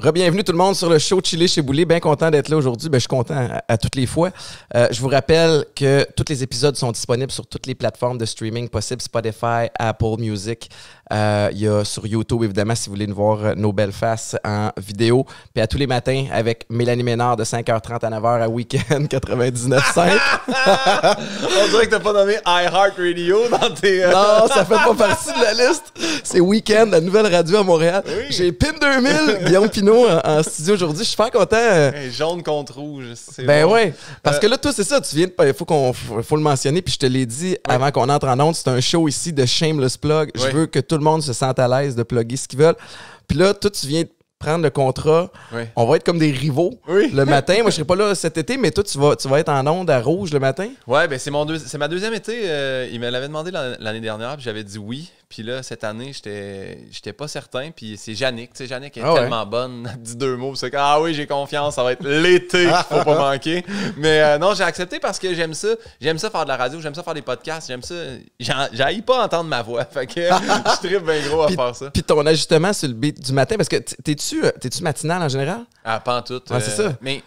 Re-bienvenue tout le monde sur le show Chili chez Boulay. Bien content d'être là aujourd'hui. Je suis content à toutes les fois. Je vous rappelle que tous les épisodes sont disponibles sur toutes les plateformes de streaming possibles. Spotify, Apple Music. Il y a sur YouTube, évidemment, si vous voulez nous voir nos belles faces en vidéo. Puis à tous les matins avec Mélanie Ménard de 5h30 à 9h à Weekend 99.5. On dirait que t'as pas nommé iHeartRadio dans tes... Non, ça fait pas partie de la liste. C'est Weekend, la nouvelle radio à Montréal. Oui. J'ai PIN 2000, Guillaume Pinot en studio aujourd'hui. Je suis super content. Jaune contre rouge. Ben bon. Ouais. Parce que là, toi, c'est ça. Tu viens de... faut le mentionner. Puis je te l'ai dit avant qu'on entre en ondes. C'est un show ici de Shameless Plug. Je veux que tout le monde se sente à l'aise de plugger ce qu'ils veulent. Puis là, toi, tu viens de prendre le contrat. Oui. On va être comme des rivaux le matin. Moi, je serai pas là cet été, mais toi, tu vas être en onde à Rouge le matin. Ouais, ben c'est ma deuxième été. Il me l'avait demandé l'année dernière, puis j'avais dit oui. Puis là, cette année, j'étais pas certain. Puis c'est Yannick. Tu sais, Yannick est tellement bonne. Elle dit deux mots. C'est que, oui, j'ai confiance. Ça va être l'été qu'il faut pas manquer. Mais non, j'ai accepté parce que j'aime ça. J'aime ça faire de la radio. J'aime ça faire des podcasts. J'aime ça. J'haïs pas entendre ma voix. Fait que je tripe bien gros à faire ça. Puis ton ajustement sur le beat du matin, parce que t'es-tu matinal en général? Ah, pas en tout. C'est ça. Mais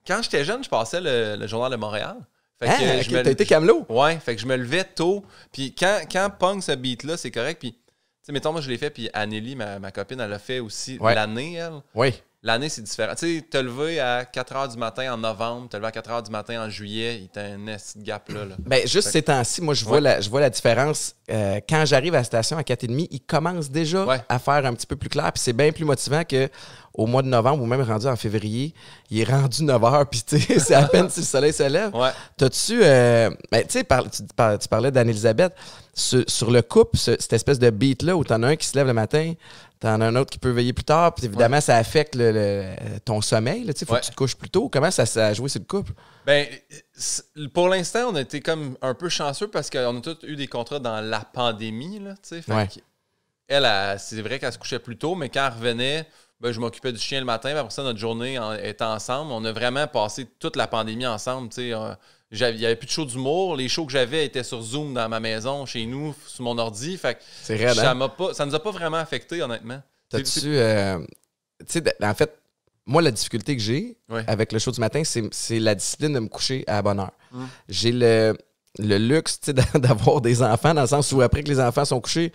quand j'étais jeune, je passais le Journal de Montréal. T'as été camelot? Ouais, fait que je me levais tôt. Puis quand Pong ce beat-là, c'est correct. Puis, tu sais, mettons, moi, je l'ai fait. Puis Anneli, ma copine, elle l'a fait aussi l'année, elle. Oui. L'année, c'est différent. Tu sais, te lever à 4 h du matin en novembre, te lever à 4 h du matin en juillet, il y a un gap-là. Là. Ben, juste ces temps-ci, moi, je vois la différence. Quand j'arrive à la station à 4h30, il commence déjà à faire un petit peu plus clair. Puis c'est bien plus motivant qu'au mois de novembre ou même rendu en février, il est rendu 9 h. Puis tu sais, c'est à peine si le soleil se lève. Ouais. T'as-tu... ben, tu sais, tu parlais d'Anne-Elisabeth. Sur le couple, cette espèce de beat-là où t'en as un qui se lève le matin... T'en as un autre qui peut veiller plus tard, puis évidemment, ça affecte ton sommeil. Il faut que tu te couches plus tôt. Comment ça a joué sur le couple? Ben, pour l'instant, on a été comme un peu chanceux parce qu'on a tous eu des contrats dans la pandémie. Là, elle, c'est vrai qu'elle se couchait plus tôt, mais quand elle revenait, ben, je m'occupais du chien le matin. Après ça, notre journée était ensemble. On a vraiment passé toute la pandémie ensemble. Il n'y avait plus de show d'humour. Les shows que j'avais étaient sur Zoom dans ma maison, chez nous, sur mon ordi. Fait que c'est raide, ça nous a pas vraiment affecté, honnêtement. En fait, moi, la difficulté que j'ai avec le show du matin, c'est la discipline de me coucher à la bonne heure. J'ai le luxe d'avoir des enfants, dans le sens où après que les enfants sont couchés,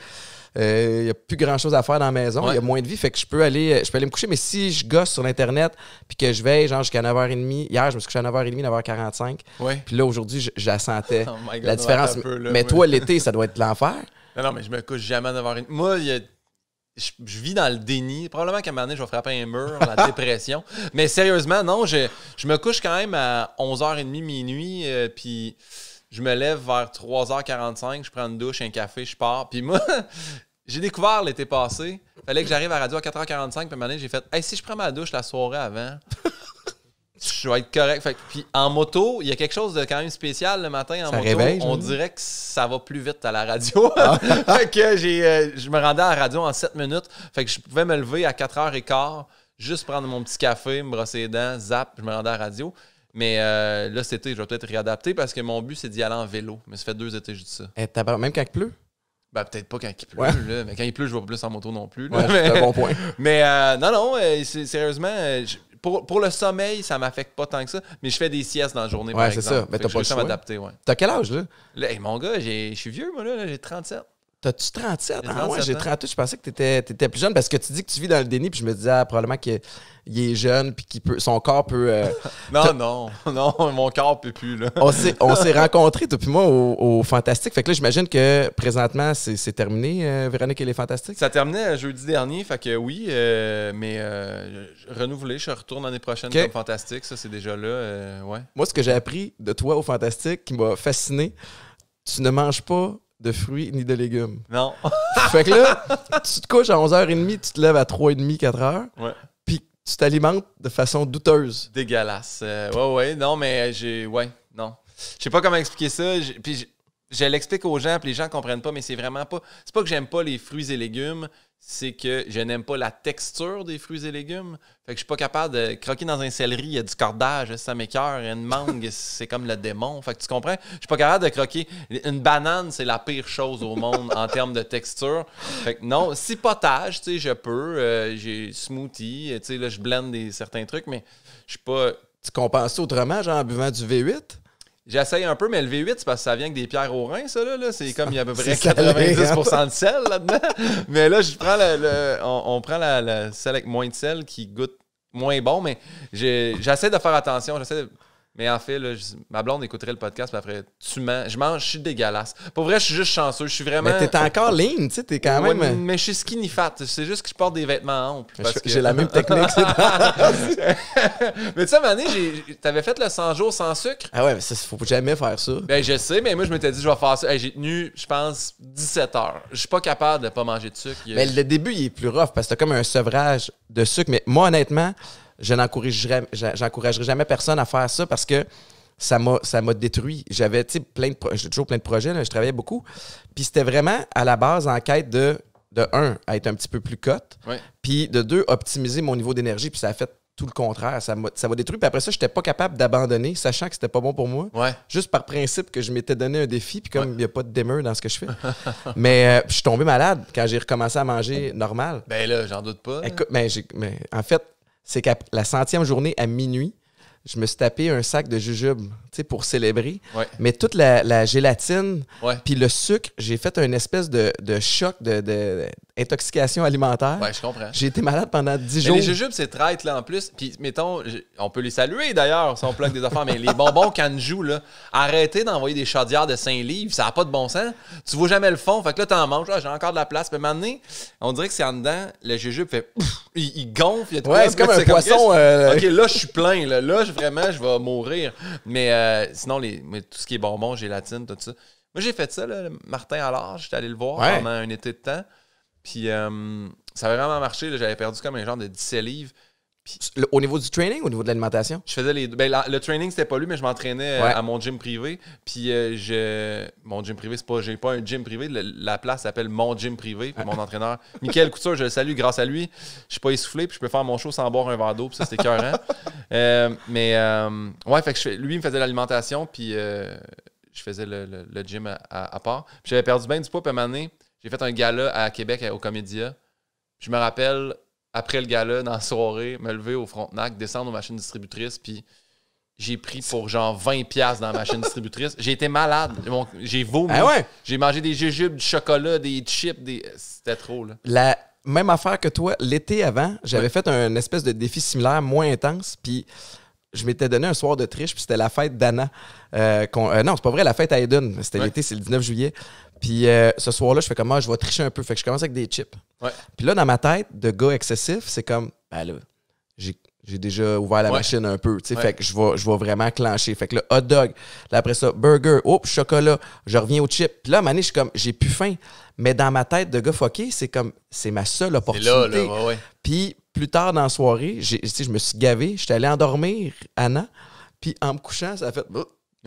il n'y a plus grand-chose à faire dans la maison. Il y a moins de vie, fait que je peux aller me coucher. Mais si je gosse sur l'Internet puis que je veille genre jusqu'à 9h30, hier, je me suis couché à 9h30, 9h45. Puis là, aujourd'hui, je la sentais, la différence. Mais toi, l'été, ça doit être l'enfer. Non, mais je me couche jamais à 9h30. Moi, je vis dans le déni. Probablement qu'à un moment donné, je vais frapper un mur, la dépression. Mais sérieusement, non, je me couche quand même à 11h30, minuit, puis... Je me lève vers 3h45, je prends une douche, un café, je pars. Puis moi, j'ai découvert l'été passé. Fallait que j'arrive à la radio à 4h45. Puis à un moment donné, j'ai fait « si je prends ma douche la soirée avant, je vais être correct. » Puis en moto, il y a quelque chose de quand même spécial le matin en moto. Réveille, on dirait que ça va plus vite à la radio. Fait que je me rendais à la radio en 7 minutes. Fait que je pouvais me lever à 4h15, juste prendre mon petit café, me brosser les dents, zap, je me rendais à la radio. Mais là, cet été, je vais peut-être réadapter parce que mon but, c'est d'y aller en vélo. Mais ça fait 2 étés que je dis ça. Même quand il pleut? Ben, peut-être pas quand il pleut. Là, mais quand il pleut, je vais pas plus en moto non plus. Là, c'est un bon point. Mais non, sérieusement, pour le sommeil, ça m'affecte pas tant que ça. Mais je fais des siestes dans la journée, par exemple. C'est ça. Mais t'as pas le choix. M'adapter, T'as quel âge, là? Mon gars, je suis vieux, moi, là. J'ai 37. T'as-tu 37? Ah ouais, j'ai 38. Je pensais que t'étais plus jeune parce que tu dis que tu vis dans le déni. Puis je me disais, probablement qu'il est jeune puis son corps peut... Non, mon corps peut plus. Là. On s'est rencontrés, toi puis moi, au Fantastique. Fait que là, j'imagine que présentement, c'est terminé, Véronique et les Fantastiques? Ça terminait jeudi dernier. Fait que oui, mais renouvelé. Je retourne l'année prochaine comme Fantastique. Ça, c'est déjà là. Moi, ce que j'ai appris de toi au Fantastique qui m'a fasciné, tu ne manges pas de fruits ni de légumes. Non. Fait que là, tu te couches à 11h30, tu te lèves à 3h30, 4h. Ouais. Puis tu t'alimentes de façon douteuse. Dégueulasse. Non, mais non. Je sais pas comment expliquer ça. Puis je l'explique aux gens, puis les gens comprennent pas, mais c'est vraiment pas... C'est pas que j'aime pas les fruits et légumes, c'est que je n'aime pas la texture des fruits et légumes. Fait que je suis pas capable de croquer dans un céleri, il y a du cordage, ça m'écoeure. Une mangue, c'est comme le démon. Fait que tu comprends? Je suis pas capable de croquer. Une banane, c'est la pire chose au monde en termes de texture. Fait que non, si potage, tu sais, je peux. J'ai smoothie, tu sais, là, je blende certains trucs, mais je suis pas... Tu compenses ça autrement, genre en buvant du V8? J'essaye un peu, mais le V8, c'est parce que ça vient avec des pierres au rein, ça, là. C'est comme il y a à peu près 90% de sel là-dedans. Mais là, je prends on prend le sel avec moins de sel qui goûte moins bon, mais j'essaie de faire attention. Mais en fait, là, ma blonde écouterait le podcast, puis après, tu mens. Je suis dégueulasse. Pour vrai, je suis juste chanceux. Je suis vraiment. Mais t'es encore lean, tu sais, t'es quand même. Mais je suis skinny fat. C'est juste que je porte des vêtements amples. J'ai la même technique. Mais tu sais, à un moment donné, t'avais fait le 100 jours sans sucre. Ah ouais, mais ça, faut jamais faire ça. Ben, je sais, mais moi, je m'étais dit, je vais faire ça. Hey, j'ai tenu, je pense, 17 heures. Je suis pas capable de pas manger de sucre. Mais le début, il est plus rough parce que t'as comme un sevrage de sucre. Mais moi, honnêtement, j'encouragerais jamais personne à faire ça parce que ça m'a détruit. J'avais, tu sais, j'ai toujours plein de projets, là, je travaillais beaucoup. Puis c'était vraiment à la base en quête de un, être un petit peu plus cote. Ouais. Puis de deux, optimiser mon niveau d'énergie. Puis ça a fait tout le contraire. Ça m'a détruit. Puis après ça, j'étais pas capable d'abandonner, sachant que c'était pas bon pour moi. Ouais. Juste par principe que je m'étais donné un défi. Puis comme il n'y a pas de démeur dans ce que je fais. Mais je suis tombé malade quand j'ai recommencé à manger normal. Ben là, j'en doute pas. Écoute, mais en fait, c'est qu'à la 100e journée à minuit, je me suis tapé un sac de jujubes, tu sais, pour célébrer. Ouais. Mais toute la gélatine, Ouais. puis le sucre, j'ai fait une espèce de choc d'intoxication alimentaire. Ouais, je comprends. J'ai été malade pendant 10 Mais jours. les jujubes, c'est traite, là, en plus. Puis, mettons, on peut les saluer, d'ailleurs, si on plug des affaires, mais les bonbons Canjou, là, arrêtez d'envoyer des chaudières de 5 livres, ça n'a pas de bon sens. Tu vois jamais le fond, fait que là, t'en manges, j'ai encore de la place. Puis, maintenant, on dirait que c'est en dedans, le jujube fait... il gonfle. Il y a ouais, c'est comme un poisson... OK, là, je suis plein, là. Là, vraiment, je vais mourir. Mais sinon, mais tout ce qui est bonbons, gélatine, tout ça. Moi, j'ai fait ça, là, Martin Allard, j'étais allé le voir pendant un été de temps. Puis ça avait vraiment marché. Là, j'avais perdu comme un genre de 17 livres. Puis, au niveau du training ou au niveau de l'alimentation? Je faisais les deux. Ben, le training, c'était pas lui, mais je m'entraînais à mon gym privé. Puis mon gym privé, j'ai pas un gym privé. La place s'appelle Mon Gym Privé. Puis mon entraîneur, Michael Couture, je le salue. Grâce à lui, je suis pas essoufflé. Puis je peux faire mon show sans boire un verre d'eau. Puis ça, c'était écœurant. Ouais, fait que lui, il me faisait l'alimentation. Puis je faisais le gym à part. Puis j'avais perdu bien du poids. Puis à un moment donné, j'ai fait un gala à Québec au Comédia. Je me rappelle, après le gala, dans la soirée, me lever au Frontenac, descendre aux machines distributrices, puis j'ai pris pour genre 20$ dans la machine distributrice. J'ai été malade. J'ai vomi. Ah ouais? J'ai mangé des jujubes, du chocolat, des chips. C'était trop, là. La même affaire que toi, l'été avant, j'avais fait un espèce de défi similaire, moins intense, puis je m'étais donné un soir de triche, puis c'était la fête d'Anna. Non, c'est pas vrai, la fête à Eden. C'était l'été, c'est le 19 juillet. Puis ce soir-là, je fais comme, je vais tricher un peu. Fait que je commence avec des chips. Ouais. Puis là, dans ma tête, de gars excessif, c'est comme, ben là, j'ai déjà ouvert la machine un peu. Fait que je vais vraiment clencher. Fait que là, hot dog. Là, après ça, burger. Chocolat. Je reviens aux chips. Puis là, à un moment donné, je suis comme, j'ai plus faim. Mais dans ma tête de gars fucké, c'est comme, c'est ma seule opportunité. C'est là, ouais. Puis plus tard dans la soirée, je me suis gavé. J'étais allé endormir Anna. Puis en me couchant, ça a fait...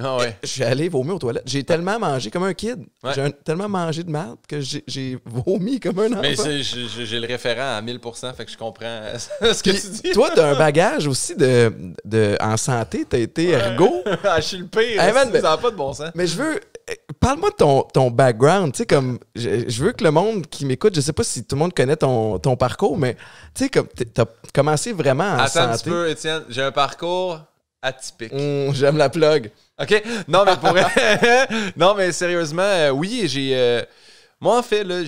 Ah ouais. Je suis allé vomir aux toilettes. J'ai tellement mangé comme un kid. Ouais. J'ai tellement mangé de merde que j'ai vomi comme un enfant. Mais j'ai le référent à 1000%, fait que je comprends ce que tu dis. Toi, t'as un bagage aussi en santé. T'as été ergo. Je suis le pire. Hey man, ça n'a pas de bon sens. Mais je veux... Parle-moi de ton background. Tu sais, comme... Je veux que le monde qui m'écoute, je sais pas si tout le monde connaît ton parcours, mais tu sais, comme t'as commencé vraiment en santé. Attends un petit peu, Étienne. J'ai un parcours atypique. J'aime la plug. OK? Non, mais pour non, mais sérieusement, oui, j'ai... Moi, en fait, là,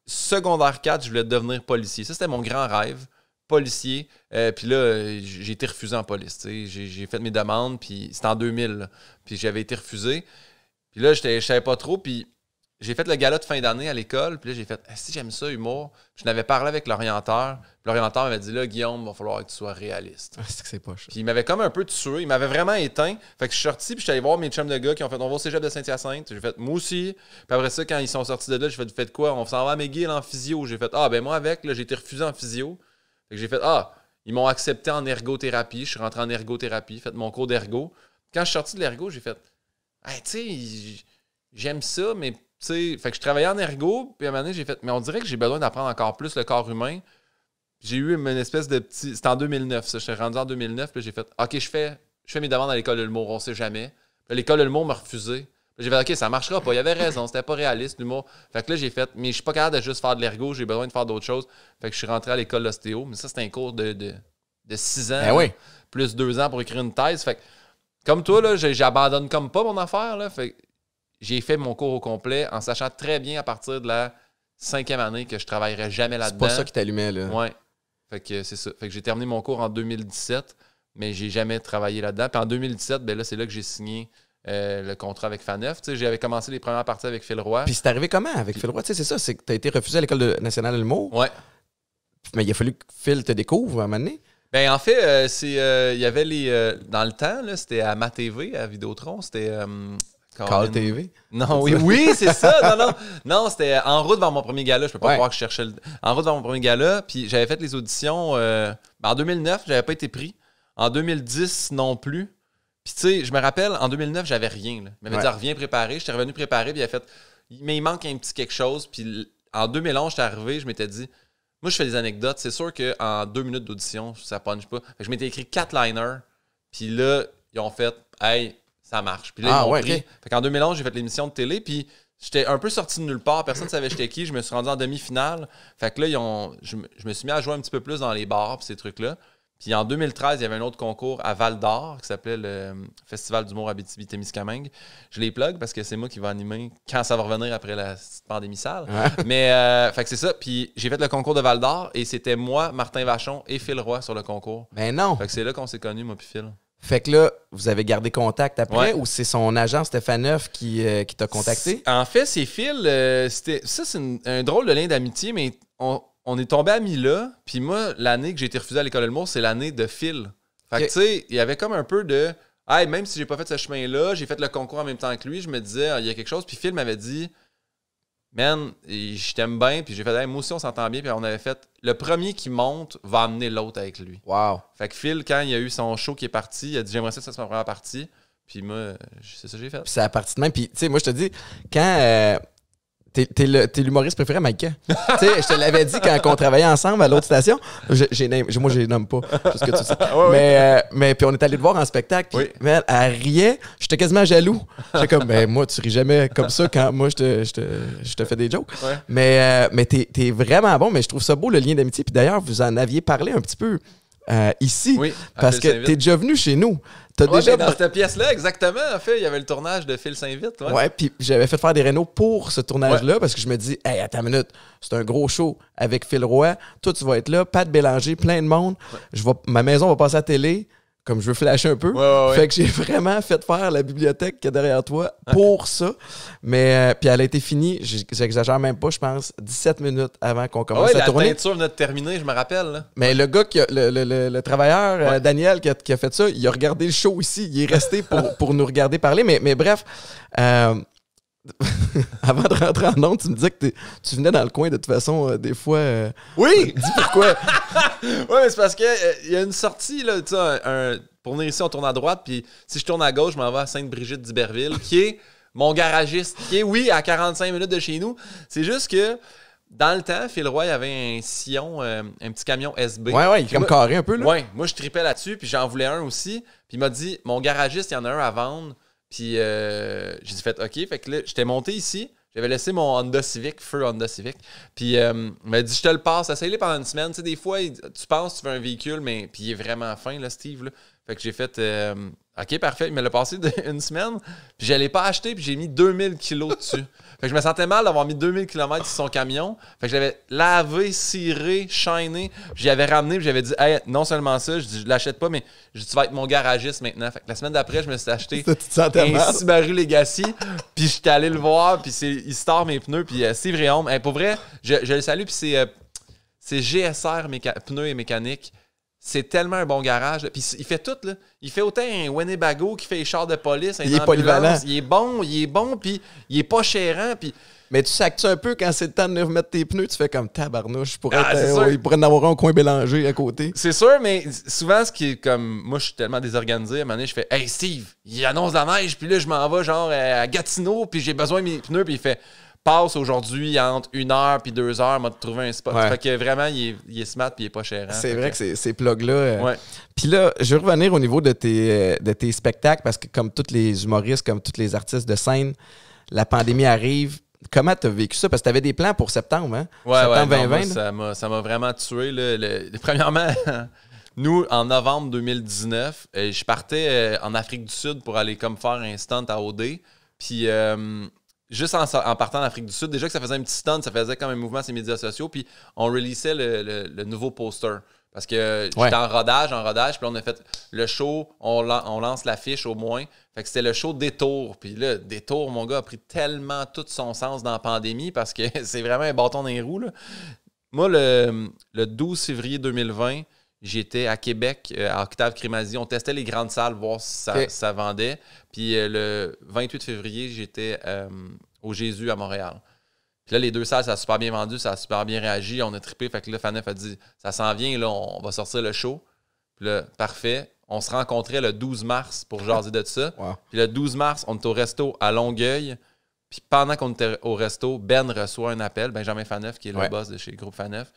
secondaire 4, je voulais devenir policier. Ça, c'était mon grand rêve. Policier. Puis là, j'ai été refusé en police. J'ai fait mes demandes, puis c'était en 2000. Là. Puis j'avais été refusé. Puis là, je savais pas trop, puis j'ai fait le gala de fin d'année à l'école, puis là, j'ai fait « si j'aime ça, humour », je n'avais parlé avec l'orienteur, puis l'orienteur m'avait dit « là, Guillaume, il va falloir que tu sois réaliste ». C'est que c'est pas chaud. Puis il m'avait comme un peu tué, il m'avait vraiment éteint, fait que je suis sorti, puis je suis allé voir mes chums de gars qui ont fait « on va au cégep de Saint-Hyacinthe », j'ai fait « moi aussi », puis après ça, quand ils sont sortis de là, j'ai fait « faites quoi, on s'en va à McGill en physio », j'ai fait « ah, ben moi avec, là, j'ai été refusé en physio », fait que j'ai fait « ah, ils m'ont accepté en ergothérapie », je suis rentré en ergothérapie, fait mon cours d'ergo. Quand je suis sorti de l'ergo, j'ai fait « hey, tu sais, j'aime ça, mais sais, fait que je travaillais en ergo, puis à un moment donné, j'ai fait, mais on dirait que j'ai besoin d'apprendre encore plus le corps humain. J'ai eu une espèce de petit... C'était en 2009, ça. Je suis rendu en 2009, puis j'ai fait, OK, je fais mes demandes à l'école de l'humour, on sait jamais. Puis l'école de l'humour m'a refusé. Puis j'ai fait, OK, ça marchera pas. Il avait raison, c'était pas réaliste, l'humour. Fait que là, j'ai fait, mais je suis pas capable de juste faire de l'ergo, j'ai besoin de faire d'autres choses. Fait que je suis rentré à l'école d'ostéo. Mais ça, c'était un cours de 6 ans, plus 2 ans pour écrire une thèse. Fait que, comme toi, là, j'abandonne comme pas mon affaire, là. Fait que j'ai fait mon cours au complet en sachant très bien à partir de la 5e année que je travaillerais jamais là-dedans. C'est pas ça qui t'allumait, là. Ouais. Fait que c'est ça. Fait que j'ai terminé mon cours en 2017, mais j'ai jamais travaillé là-dedans. Puis en 2017, ben là, c'est là que j'ai signé le contrat avec Faneuf. Tu sais, j'avais commencé les premières parties avec Phil Roy. Puis c'est arrivé comment avec Phil Roy? Tu sais, c'est ça, c'est que t'as été refusé à l'École nationale de l'humour. Ouais. Mais il a fallu que Phil te découvre à un moment donné. Ben en fait, il y avait les... dans le temps, là, c'était à MaTV, à Vidéotron, c'était... Call TV? Non, oui, c'est ça. Non, c'était en route vers mon premier gala. Je peux pas croire que je cherchais en route vers mon premier gala. Puis j'avais fait les auditions en 2009, j'avais pas été pris. En 2010 non plus. Puis tu sais, je me rappelle, en 2009, j'avais rien. Là. Il m'avait dit, reviens préparer. J'étais revenu préparer, puis il a fait, mais il manque un petit quelque chose. Puis en 2011, j'étais arrivé, je m'étais dit, moi, je fais des anecdotes. C'est sûr qu'en 2 minutes d'audition, ça punch pas. Fait que je m'étais écrit 4 liners. Puis là, ils ont fait, hey, ça marche. Puis là, ils m'ont pris. Okay. Fait qu'en 2011, j'ai fait l'émission de télé, puis j'étais un peu sorti de nulle part. Personne ne savait j'étais qui. Je me suis rendu en demi-finale. Fait que là, je me suis mis à jouer un petit peu plus dans les bars, puis ces trucs-là. Puis en 2013, il y avait un autre concours à Val-d'Or qui s'appelait le Festival d'humour Abitibi-Témiscamingue. Je les plug parce que c'est moi qui vais animer quand ça va revenir après la pandémie sale. Ouais. Mais fait que c'est ça. Puis j'ai fait le concours de Val-d'Or et c'était moi, Martin Vachon et Phil Roy sur le concours. Ben non! Fait que c'est là qu'on s'est connus, moi puis Phil. Fait que là, vous avez gardé contact après ou c'est son agent Stéphanoff qui t'a contacté? En fait, c'est Phil. C'est un drôle de lien d'amitié, mais on est tombé amis là. Puis moi, l'année que j'ai été refusé à l'École de l'humour, c'est l'année de Phil. Fait que tu sais, il y avait comme un peu de... Hey, même si j'ai pas fait ce chemin-là, j'ai fait le concours en même temps que lui, je me disais, il y a quelque chose. Puis Phil m'avait dit, man, je t'aime bien. Puis j'ai fait, hey, moi aussi, on s'entend bien. Puis on avait fait, le premier qui monte va amener l'autre avec lui. Wow. Fait que Phil, quand il a eu son show qui est parti, il a dit, j'aimerais ça soit ma première partie. Puis moi, c'est ça que j'ai fait. Puis c'est à partir de même. Puis tu sais, moi, je te dis, quand... T'es l'humoriste préféré à Maïka. Tu sais, je te l'avais dit quand on travaillait ensemble à l'autre station. Moi, je les nomme pas. Parce que tu sais. Mais puis on est allé te voir en spectacle. Puis elle riait. J'étais quasiment jaloux. J'étais comme, ben moi, tu ris jamais comme ça quand moi, je te fais des jokes. Ouais. Mais t'es vraiment bon. Mais je trouve ça beau, le lien d'amitié. Puis d'ailleurs, vous en aviez parlé un petit peu ici. Oui, parce que t'es déjà venu chez nous. Déjà... dans cette pièce-là, exactement, en fait, il y avait le tournage de Phil s'invite. Ouais, puis j'avais fait faire des rénos pour ce tournage-là parce que je me dis, hey, attends une minute, c'est un gros show avec Phil Roy. Toi, tu vas être là, Pat Bélanger, plein de monde. Ma maison va passer à la télé. Comme je veux flasher un peu. Fait que j'ai vraiment fait faire la bibliothèque qui est derrière toi pour ça. Mais puis elle a été finie, j'exagère même pas, je pense, 17 minutes avant qu'on commence à tourner. La teinture venait de terminer, je me rappelle. Là. Mais le gars, le travailleur, Daniel, qui a fait ça, il a regardé le show ici. Il est resté pour nous regarder parler. Mais bref... avant de rentrer en ondes, tu me disais que tu venais dans le coin de toute façon, des fois. Oui! Dis pourquoi? Oui, mais c'est parce qu'il y a une sortie, là, tu sais, pour venir ici, on tourne à droite, puis si je tourne à gauche, je m'en vais à Sainte-Brigitte d'Iberville, qui est mon garagiste, qui est, oui, à 45 minutes de chez nous. C'est juste que dans le temps, Phil Roy avait un sillon, un petit camion SB. Ouais, il est comme carré un peu, là. Ouais, moi, je tripais là-dessus, puis j'en voulais un aussi. Puis il m'a dit, mon garagiste, il y en a un à vendre. Puis j'ai dit, OK. Fait que là, j'étais monté ici. J'avais laissé mon Honda Civic, feu Honda Civic. Puis il m'a dit, je te le passe. Essaye-le pendant une semaine. Tu sais, des fois, tu penses que tu veux un véhicule, mais puis il est vraiment fin, là, Steve. Là. Fait que j'ai fait, OK, parfait. Il me l'a passé une semaine. Puis je l'ai pas acheté, puis j'ai mis 2000 kilos dessus. Fait que je me sentais mal d'avoir mis 2000 km sur son camion. Fait que je l'avais lavé, ciré, shiné. J'y avais ramené, puis j'avais dit, hey, non seulement ça, je l'achète pas, mais tu vas être mon garagiste maintenant. Fait que la semaine d'après, je me suis acheté un Subaru Legacy. Puis j'étais allé le voir, puis il store mes pneus. Puis Steve Réaume, pour vrai, je le salue, puis c'est GSR pneus et mécanique. C'est tellement un bon garage. Puis il fait tout, là. Il fait autant un Winnebago qui fait les chars de police, il est polyvalent. Il est bon, puis il est pas chérant, puis... Mais tu sacs-tu un peu quand c'est le temps de venir remettre tes pneus, tu fais comme tabarnouche. Il pourrait en avoir un au coin Bélanger à côté. C'est sûr, mais souvent, ce qui est comme... Moi, je suis tellement désorganisé. À un moment donné, je fais « Hey, Steve, il annonce la neige, puis là, je m'en vais genre à Gatineau, puis j'ai besoin de mes pneus. » Puis il fait... passe aujourd'hui entre 1h puis 2h, m'a trouvé un spot. Fait que vraiment, il est smart puis il est pas cher. C'est vrai que ces plugs-là... Puis là, je veux revenir au niveau de tes spectacles, parce que comme tous les humoristes, comme tous les artistes de scène, la pandémie arrive. Comment tu as vécu ça? Parce que tu avais des plans pour septembre, hein? Septembre 2020. Moi, ça m'a vraiment tué. Premièrement, nous, en novembre 2019, je partais en Afrique du Sud pour aller comme faire un stunt à OD. Puis juste en partant en Afrique du Sud, déjà que ça faisait un petit stunt, ça faisait comme un mouvement sur les médias sociaux. Puis on releasait le nouveau poster. Parce que j'étais en rodage, puis là, on a fait le show, on lance l'affiche au moins. Fait que c'était le show Détour. Puis là, Détour, mon gars, a pris tellement tout son sens dans la pandémie parce que c'est vraiment un bâton dans les roues, là. Moi, le 12 février 2020, j'étais à Québec, à Octave Crémazie. On testait les grandes salles, voir si ça vendait. Puis le 28 février, j'étais au Jésus à Montréal. Puis là, les 2 salles, ça a super bien vendu, ça a super bien réagi. On a trippé. Fait que là, Faneuf a dit, ça s'en vient, là, on va sortir le show. Puis là, parfait. On se rencontrait le 12 mars pour jaser de ça. Wow. Puis le 12 mars, on était au resto à Longueuil. Puis pendant qu'on était au resto, Ben reçoit un appel. Benjamin Faneuf, qui est le boss de chez Groupe Faneuf.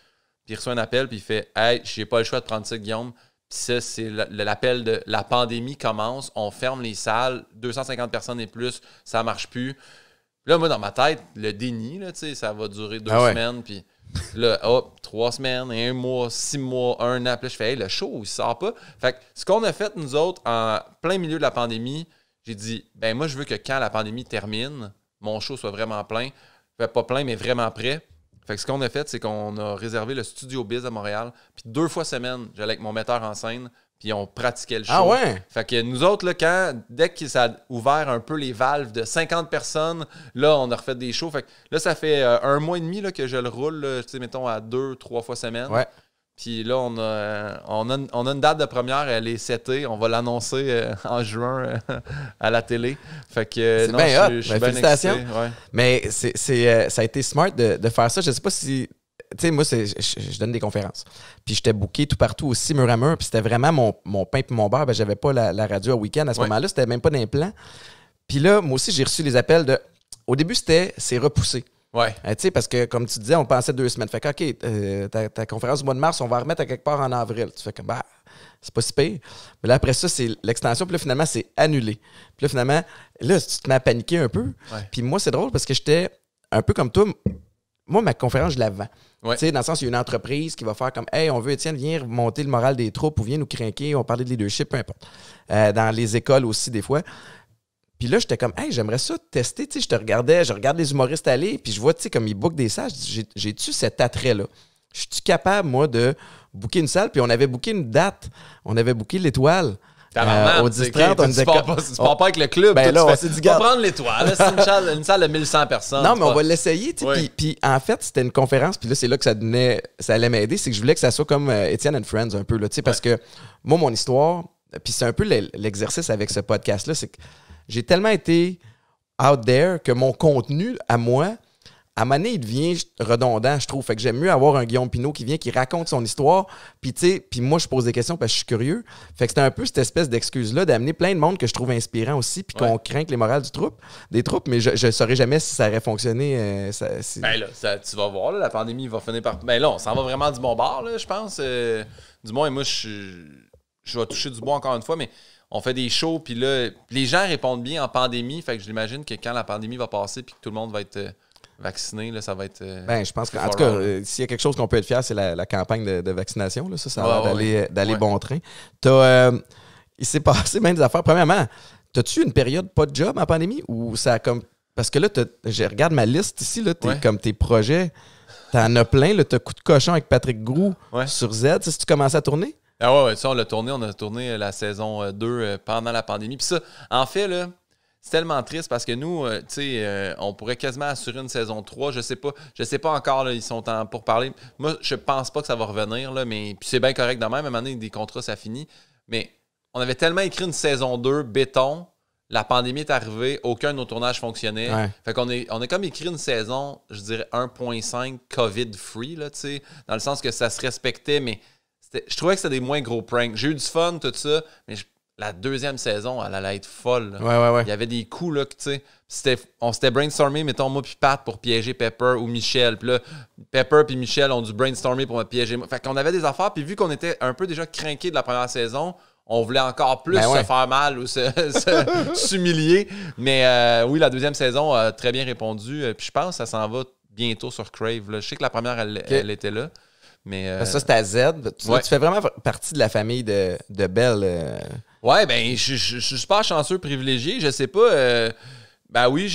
Puis il reçoit un appel, puis il fait « Hey, j'ai pas le choix de prendre ça, Guillaume. » Puis ça, c'est l'appel de la pandémie commence. On ferme les salles. 250 personnes et plus, ça marche plus. Là, moi, dans ma tête, le déni, là, ça va durer 2 semaines, puis là, 3 semaines, 1 mois, 6 mois, 1 an. Puis là, je fais, hey, le show, il sort pas. Fait que ce qu'on a fait, nous autres, en plein milieu de la pandémie, j'ai dit, ben moi, je veux que quand la pandémie termine, mon show soit vraiment plein. Pas plein, mais vraiment prêt. Fait que ce qu'on a fait, c'est qu'on a réservé le Studio Biz à Montréal. Puis 2 fois semaine, j'allais avec mon metteur en scène. Puis on pratiquait le show. Ah ouais? Fait que nous autres, là, dès que ça a ouvert un peu les valves de 50 personnes, là, on a refait des shows. Fait que là, ça fait 1 mois et demi là, que je le roule, tu sais, mettons, à 2-3 fois semaine. Ouais. Puis là, on a une date de première, elle est setée. On va l'annoncer en juin à la télé. Fait que c'est bien hot. Je suis bien félicitations. excité, ouais. Mais ça a été smart de faire ça. Je sais pas si... Tu sais, moi, je donne des conférences. Puis j'étais booké tout partout aussi, mur à mur. Puis c'était vraiment mon pain et mon beurre. Ben, j'avais pas la radio à week-end à ce moment-là. C'était même pas d'implant. Puis là, moi aussi, j'ai reçu les appels de... Au début, c'est repoussé. Ouais. Tu sais, parce que, comme tu disais, on pensait 2 semaines. Fait que, OK, ta conférence du mois de mars, on va remettre à quelque part en avril. Tu fais comme, bah, c'est pas si pire. Mais là, après ça, c'est l'extension. Puis là, finalement, c'est annulé. Puis là, finalement, là, tu te mets à paniquer un peu. Ouais. Puis moi, c'est drôle parce que j'étais un peu comme toi. Moi, ma conférence, je la vends. Ouais. Tu sais, dans le sens, il y a une entreprise qui va faire comme, hey, on veut, Étienne, viens remonter le moral des troupes ou viens nous craquer, on va parler de leadership, peu importe. Dans les écoles aussi, des fois. Puis là, j'étais comme, hey, j'aimerais ça tester. Tu sais, je regarde les humoristes aller, puis je vois, tu sais, comme ils bookent des salles. J'ai-tu cet attrait-là? Je suis capable, moi, de booker une salle? Puis on avait booké une date. On avait booké l'Étoile. Au 10-30, on disait... Tu pars pas avec le club. Ben là, on s'est dit, on va prendre l'Étoile. C'est une salle de 1100 personnes. Non, mais on va l'essayer. Oui. Puis en fait, c'était une conférence. Puis là, c'est là que ça allait m'aider. C'est que je voulais que ça soit comme Étienne and Friends un peu. Là, parce que moi, mon histoire, puis c'est un peu l'exercice avec ce podcast-là, c'est que j'ai tellement été out there que mon contenu, à moi, à un moment donné, il devient redondant, je trouve. Fait que j'aime mieux avoir un Guillaume Pinault qui vient, qui raconte son histoire. Puis, tu sais, puis moi, je pose des questions parce que je suis curieux. Fait que c'était un peu cette espèce d'excuse-là d'amener plein de monde que je trouve inspirant aussi, puis qu'on craint que les morales des troupes. Mais je ne saurais jamais si ça aurait fonctionné. Ben là, tu vas voir, là, la pandémie va finir par... Ben là, on s'en va vraiment du bon bord, là, je pense. Du moins, moi, je vais toucher du bois encore une fois, mais... On fait des shows, puis là, les gens répondent bien en pandémie. Fait que j'imagine que quand la pandémie va passer puis que tout le monde va être vacciné, là, ça va être... je pense qu'en tout cas, s'il y a quelque chose qu'on peut être fier, c'est la campagne de vaccination. Là. Ça a l'air d'aller bon train. Il s'est passé bien des affaires. Premièrement, as-tu une période pas de job en pandémie? Ou ça a comme... Parce que là, je regarde ma liste ici, là, comme tes projets, t'en as plein. Là, t'as Coup de cochon avec Patrick Groux sur Z. Si tu commences à tourner? Ah ouais, ça, on a tourné la saison 2 pendant la pandémie. Puis ça, en fait, là, c'est tellement triste parce que nous, tu sais, on pourrait quasiment assurer une saison 3. Je sais pas encore, là, ils sont pour parler. Moi, je pense pas que ça va revenir, là, mais puis c'est bien correct de même. À un moment donné, des contrats, ça finit. Mais on avait tellement écrit une saison 2, béton. La pandémie est arrivée, aucun de nos tournages fonctionnait. Ouais. Fait qu'on on a comme écrit une saison, je dirais 1.5 COVID-free, là, tu sais, dans le sens que ça se respectait, mais je trouvais que c'était des moins gros pranks. J'ai eu du fun, tout ça, mais la deuxième saison, elle allait être folle. Ouais. Il y avait des coups, là, que, tu sais, on s'était brainstormé, mettons, moi puis Pat, pour piéger Pepper ou Michel. Puis là, Pepper puis Michel ont dû brainstormer pour me piéger moi. Fait qu'on avait des affaires, puis vu qu'on était un peu déjà craqués de la première saison, on voulait encore plus se faire mal ou s'humilier. Mais oui, la deuxième saison a très bien répondu. Puis je pense que ça s'en va bientôt sur Crave. Là. Je sais que la première, elle était là. Mais ça, c'est à Z. Tu fais vraiment partie de la famille de Belle. Ouais, ben, je suis super chanceux, privilégié. Je sais pas. Ben oui,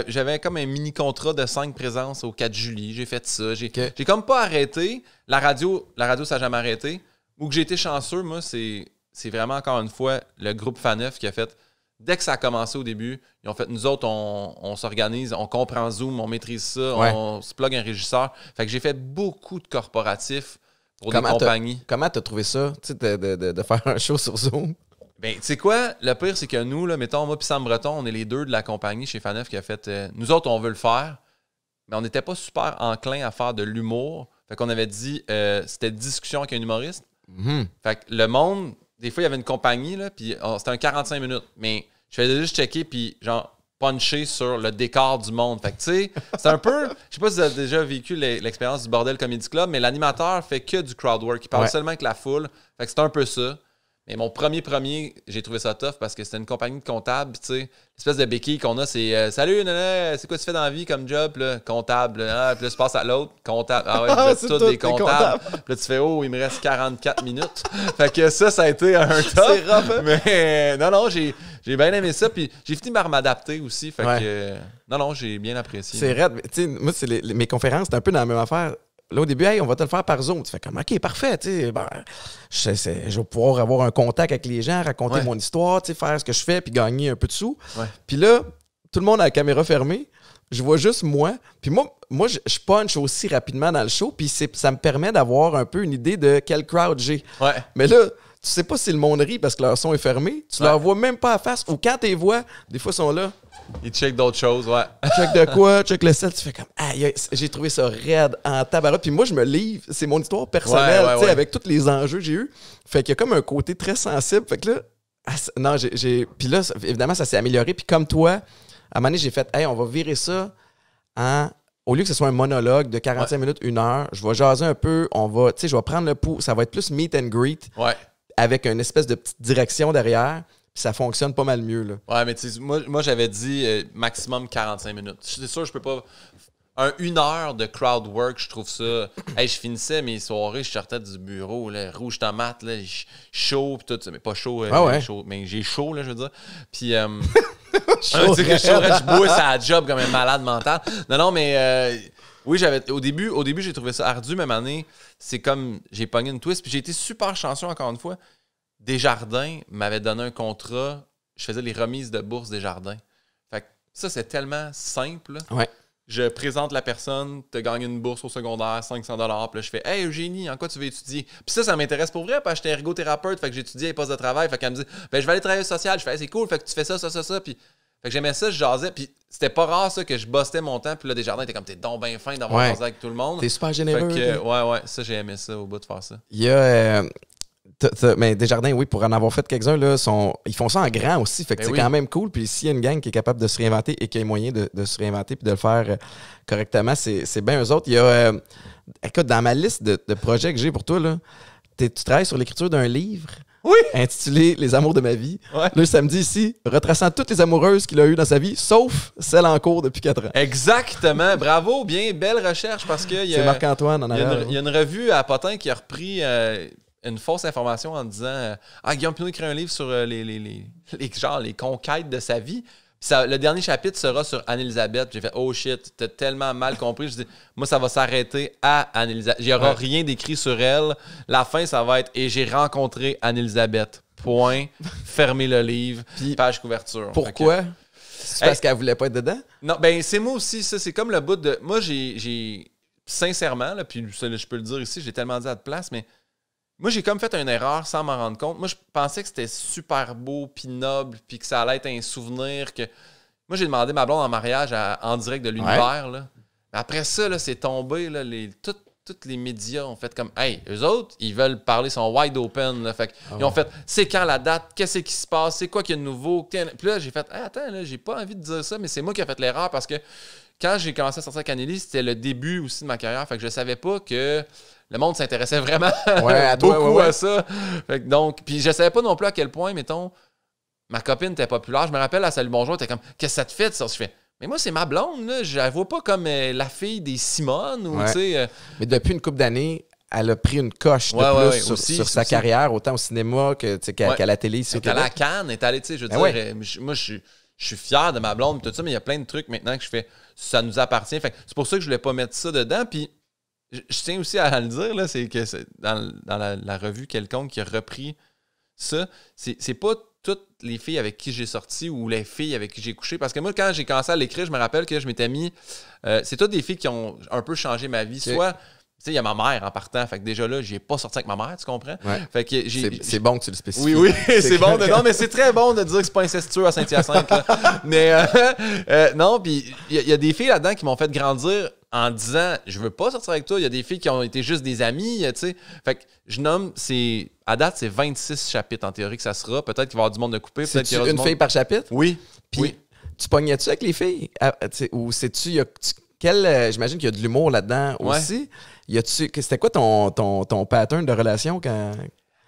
j'avais comme un mini-contrat de 5 présences au 4 juillet. J'ai fait ça. J'ai comme pas arrêté. La radio, ça n'a jamais arrêté. Où que j'ai été chanceux, moi, c'est vraiment, encore une fois, le groupe Faneuf qui a fait, dès que ça a commencé au début, ils ont fait, nous autres, on s'organise, on comprend Zoom, on maîtrise ça, on se plug un régisseur. Fait que j'ai fait beaucoup de corporatifs pour des compagnies. Comment t'as trouvé ça, tu sais, de faire un show sur Zoom? Ben, tu sais quoi? Le pire, c'est que nous, là, mettons, moi et Sam Breton, on est les deux de la compagnie chez Faneuf qui a fait, nous autres, on veut le faire, mais on n'était pas super enclin à faire de l'humour. Fait qu'on avait dit, c'était discussion avec un humoriste. Mm-hmm. Fait que le monde, des fois, il y avait une compagnie, là, puis c'était un 45 minutes. Mais je faisais juste checker, puis genre, puncher sur le décor du monde. Fait que, tu sais, c'est un peu... Je sais pas si vous avez déjà vécu l'expérience du Bordel Comedy Club, mais l'animateur fait que du crowd work. Il parle seulement avec la foule. Fait que c'est un peu ça. Mais mon premier, j'ai trouvé ça tough parce que c'était une compagnie de comptables. Tu sais, l'espèce de béquille qu'on a, c'est salut, nana, c'est quoi tu fais dans la vie comme job? Là? Comptable. Là. Puis là, tu passes à l'autre. Comptable. Ah ouais, vous êtes tous des comptables. Puis là, tu fais, oh, il me reste 44 minutes. Fait que ça a été un tough. C'est rough, hein? Mais non, j'ai bien aimé ça. Puis j'ai fini par m'adapter aussi. Fait que non, j'ai bien apprécié. C'est raide. Tu sais, moi, c'est mes conférences, c'est un peu dans la même affaire. Là, au début, hey, on va te le faire par Zoom. Tu fais comme, OK, parfait. Tu sais, je vais pouvoir avoir un contact avec les gens, raconter mon histoire, tu sais, faire ce que je fais, puis gagner un peu de sous. Puis là, tout le monde a la caméra fermée. Je vois juste moi. Puis moi je punch aussi rapidement dans le show. Puis ça me permet d'avoir un peu une idée de quel crowd j'ai. Mais là, tu sais pas si le monde rit parce que leur son est fermé. Tu leur vois même pas à face. Ou quand tu les vois, des fois, ils sont là. Ils check d'autres choses, Check de quoi? Check le sel. Tu fais comme, aïe, j'ai trouvé ça raide en tabarouette. Puis moi, je me livre. C'est mon histoire personnelle, tu sais, avec tous les enjeux que j'ai eus. Fait qu'il y a comme un côté très sensible. Fait que là, non, puis là, évidemment, ça s'est amélioré. Puis comme toi, à un moment donné, j'ai fait, hey, on va virer ça au lieu que ce soit un monologue de 45 minutes, 1 heure, je vais jaser un peu. Je vais prendre le pouls. Ça va être plus meet and greet. Avec une espèce de petite direction derrière. Ça fonctionne pas mal mieux. Là. Ouais, mais tu sais, moi j'avais dit maximum 45 minutes. C'est sûr, je peux pas. 1 heure de crowd work, je trouve ça. Hey, je finissais mes soirées, je sortais du bureau, là, rouge tomate, là, chaud, pis tout ça. Mais pas chaud, chaud, mais j'ai chaud, là, je veux dire. Puis. je bois à la job comme un malade mental. Non, mais. Oui, au début, j'ai trouvé ça ardu, même année. C'est comme. J'ai pogné une twist, puis j'ai été super chanceux, encore une fois. Desjardins m'avait donné un contrat. Je faisais les remises de bourse Desjardins. Fait que ça, c'est tellement simple. Je présente la personne, te gagne une bourse au secondaire, 500 $. Puis là, je fais « Hey, Eugénie, en quoi tu veux étudier? » Puis ça m'intéresse pour vrai, parce que j'étais ergothérapeute, fait que j'étudiais les postes de travail. Fait qu'elle me dit « Ben, je vais aller travailler social. » Je fais hey, « C'est cool, fait que tu fais ça. » Puis fait que j'aimais ça, je jasais. Puis c'était pas rare, ça, que je bossais mon temps. Puis là, Desjardins était comme « T'es donc bien fin d'avoir jasé avec tout le monde. » T'es super généreux. Fait que, ça, j'ai aimé ça au bout de faire ça. Il y a... mais Desjardins, oui, pour en avoir fait quelques-uns, là, ils font ça en grand aussi. Fait que c'est quand même cool. Puis s'il y a une gang qui est capable de se réinventer et qui a moyen de se réinventer puis de le faire correctement, c'est bien eux autres. Il y a, écoute, dans ma liste de projets que j'ai pour toi, là, tu travailles sur l'écriture d'un livre intitulé Les amours de ma vie. Le samedi ici, retraçant toutes les amoureuses qu'il a eues dans sa vie, sauf celle en cours depuis 4 ans. Exactement. Bravo, bien belle recherche parce que c'est Marc-Antoine en arrière. Il y a une revue à Potin qui a repris une fausse information en disant Guillaume Pinot écrit un livre sur les conquêtes de sa vie. Puis le dernier chapitre sera sur Anne-Élisabeth. J'ai fait oh shit, t'as tellement mal compris. Je dis moi ça va s'arrêter à Anne-Élisabeth. Il n'y aura rien d'écrit sur elle. La fin ça va être et j'ai rencontré Anne-Élisabeth. Point. Fermez le livre. Puis page couverture. Pourquoi? C'est parce qu'elle voulait pas être dedans? Non, ben c'est moi aussi. Ça c'est comme le bout de. Moi j'ai sincèrement là, puis je peux le dire ici, j'ai tellement dit à de place, mais moi, j'ai comme fait une erreur sans m'en rendre compte. Moi, je pensais que c'était super beau, puis noble, puis que ça allait être un souvenir. Moi, j'ai demandé ma blonde en mariage en direct de l'univers. Là. Mais après ça, là, c'est tombé. Là, tous les médias ont fait comme, hey, eux autres, ils veulent parler, sont wide open. Là, fait ils ont fait, c'est quand la date, qu'est-ce qui se passe, c'est quoi qu'il y a de nouveau. Puis là, j'ai fait, hey, attends, là, j'ai pas envie de dire ça, mais c'est moi qui ai fait l'erreur parce que quand j'ai commencé à sortir avec Anneli, c'était le début aussi de ma carrière. Fait que je savais pas que le monde s'intéressait vraiment beaucoup à ça. Fait que donc, puis je savais pas non plus à quel point, mettons, ma copine était populaire. Je me rappelle à Salut Bonjour, elle était comme, qu'est-ce que ça te fait de ça? Je fais, mais moi, c'est ma blonde, là. Je la vois pas comme la fille des Simone ou, tu sais... Mais depuis une couple d'années, elle a pris une coche de plus sur sa carrière, autant au cinéma qu'à la télé. Elle est allée à Cannes, elle est allée, tu sais, je veux dire, moi, je suis fier de ma blonde, tout ça, mais il y a plein de trucs maintenant que je fais, ça nous appartient. Fait c'est pour ça que je voulais pas mettre ça dedans, puis je tiens aussi à le dire, là, c'est que dans la revue quelconque qui a repris ça, c'est pas toutes les filles avec qui j'ai sorti ou les filles avec qui j'ai couché. Parce que moi, quand j'ai commencé à l'écrire, je me rappelle que je m'étais mis... c'est toutes des filles qui ont un peu changé ma vie. Soit, tu sais, il y a ma mère en partant. Fait que déjà là, j'ai pas sorti avec ma mère, tu comprends? Ouais. Fait que c'est bon que tu le spécifies. Oui, c'est bon. Non, mais c'est très bon de dire que c'est pas incestueux à Saint-Hyacinthe. Mais non, puis il y a des filles là-dedans qui m'ont fait grandir en disant je veux pas sortir avec toi. Il y a des filles qui ont été juste des amies, tu sais. Fait que je nomme, à date, c'est 26 chapitres en théorie que ça sera. Peut-être qu'il va y avoir du monde de couper. C'est une fille par chapitre? Oui. Puis tu pognais-tu avec les filles? Ou sais-tu, j'imagine qu'il y a de l'humour là-dedans aussi. C'était quoi ton pattern de relation quand...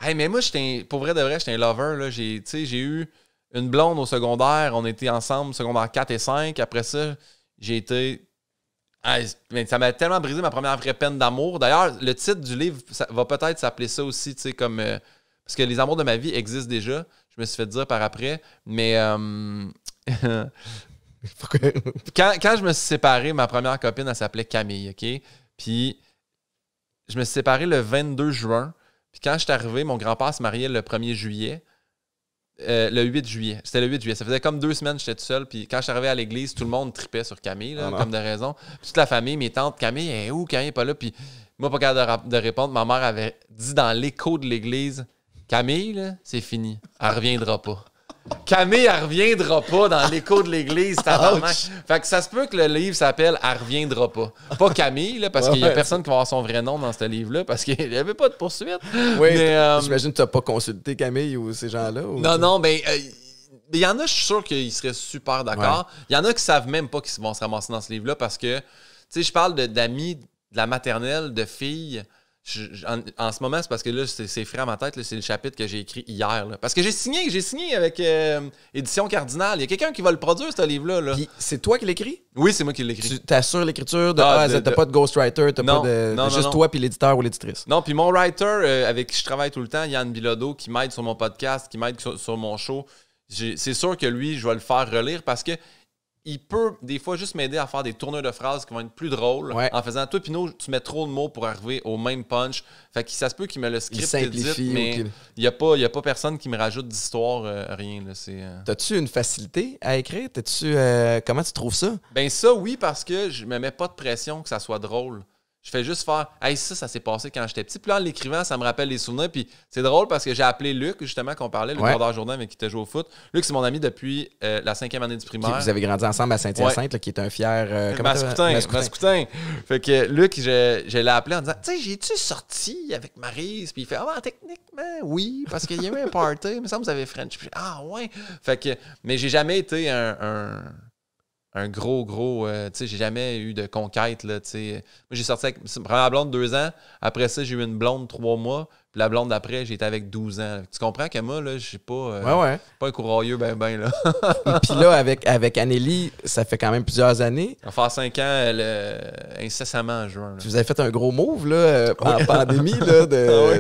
Hey, mais moi, pour vrai de vrai, j'étais un lover. Là. J'ai eu une blonde au secondaire. On était ensemble, secondaire 4 et 5. Après ça, j'ai été... ça m'a tellement brisé ma première vraie peine d'amour. D'ailleurs, le titre du livre va peut-être s'appeler ça aussi, tu sais, comme... parce que les amours de ma vie existent déjà. Je me suis fait dire par après. Mais... quand je me suis séparé, ma première copine, elle s'appelait Camille, OK? Puis... je me suis séparé le 22 juin. Puis quand je suis arrivé, mon grand-père se mariait le 1er juillet. Le 8 juillet. C'était le 8 juillet. Ça faisait comme 2 semaines que j'étais tout seul. Puis quand je suis arrivé à l'église, tout le monde tripait sur Camille, là, comme de raison. Puis toute la famille, mes tantes, Camille est où? Camille n'est pas là. Puis moi, pas capable de répondre. Ma mère avait dit dans l'écho de l'église, Camille, là, c'est fini. Elle reviendra pas. Camille, elle reviendra pas dans l'écho de l'église. Fait que ça se peut que le livre s'appelle Elle reviendra pas. Pas Camille, là, parce qu'il y a personne qui va avoir son vrai nom dans ce livre-là, parce qu'il n'y avait pas de poursuite. Oui, j'imagine que tu n'as pas consulté Camille ou ces gens-là. Non, ben, il y en a, je suis sûr qu'ils seraient super d'accord. Il y en a qui savent même pas qu'ils vont se ramasser dans ce livre-là, parce que, tu sais, je parle d'amis de la maternelle, de filles. En ce moment, c'est parce que là, c'est frais à ma tête. C'est le chapitre que j'ai écrit hier. Là. Parce que j'ai signé avec Édition Cardinal. Il y a quelqu'un qui va le produire, ce livre-là. Là. Puis c'est toi qui l'écris? Oui, c'est moi qui l'écris. Tu t'assures l'écriture de A à Z. T'as pas de ghostwriter, t'as pas de. Juste toi puis l'éditeur ou l'éditrice. Non, puis mon writer avec qui je travaille tout le temps, Yann Bilodeau, qui m'aide sur mon podcast, qui m'aide sur mon show. C'est sûr que lui, je vais le faire relire parce que il peut des fois juste m'aider à faire des tourneurs de phrases qui vont être plus drôles en faisant toi Pinot, tu mets trop de mots pour arriver au même punch. Fait que ça se peut qu'il me le script édite, mais il y a pas personne qui me rajoute d'histoire, rien. T'as-tu une facilité à écrire? Comment tu trouves ça? Ben ça, oui, parce que je me mets pas de pression que ça soit drôle. Je fais juste faire « Hey, ça s'est passé quand j'étais petit. » Puis là, en l'écrivant, ça me rappelle les souvenirs. Puis c'est drôle parce que j'ai appelé Luc, justement, qu'on parlait, le Gordard Jourdain avec qui tu joué au foot. Luc, c'est mon ami depuis la 5e année du primaire. Vous avez grandi ensemble à Saint-Hyacinthe, qui est un fier... Mascoutin. Fait que Luc, je l'ai appelé en disant « Tu sais, j'ai-tu sorti avec Maryse? » Puis il fait « Ah, techniquement, oui, parce qu'il y a eu un party. Il me semble que vous avez French. » Puis ah, ouais. Fait que... Mais j'ai jamais été un gros, tu sais, j'ai jamais eu de conquête, là, tu sais. Moi, j'ai sorti avec ma première blonde 2 ans. Après ça, j'ai eu une blonde 3 mois. Puis la blonde d'après, j'ai été avec 12 ans. Tu comprends que moi, là, je suis pas... pas un courroyeux ben, là. Puis là, avec Anneli, ça fait quand même plusieurs années. Ça va faire 5 ans, incessamment en juin. Là. Vous avez fait un gros move, là, en pandémie, là,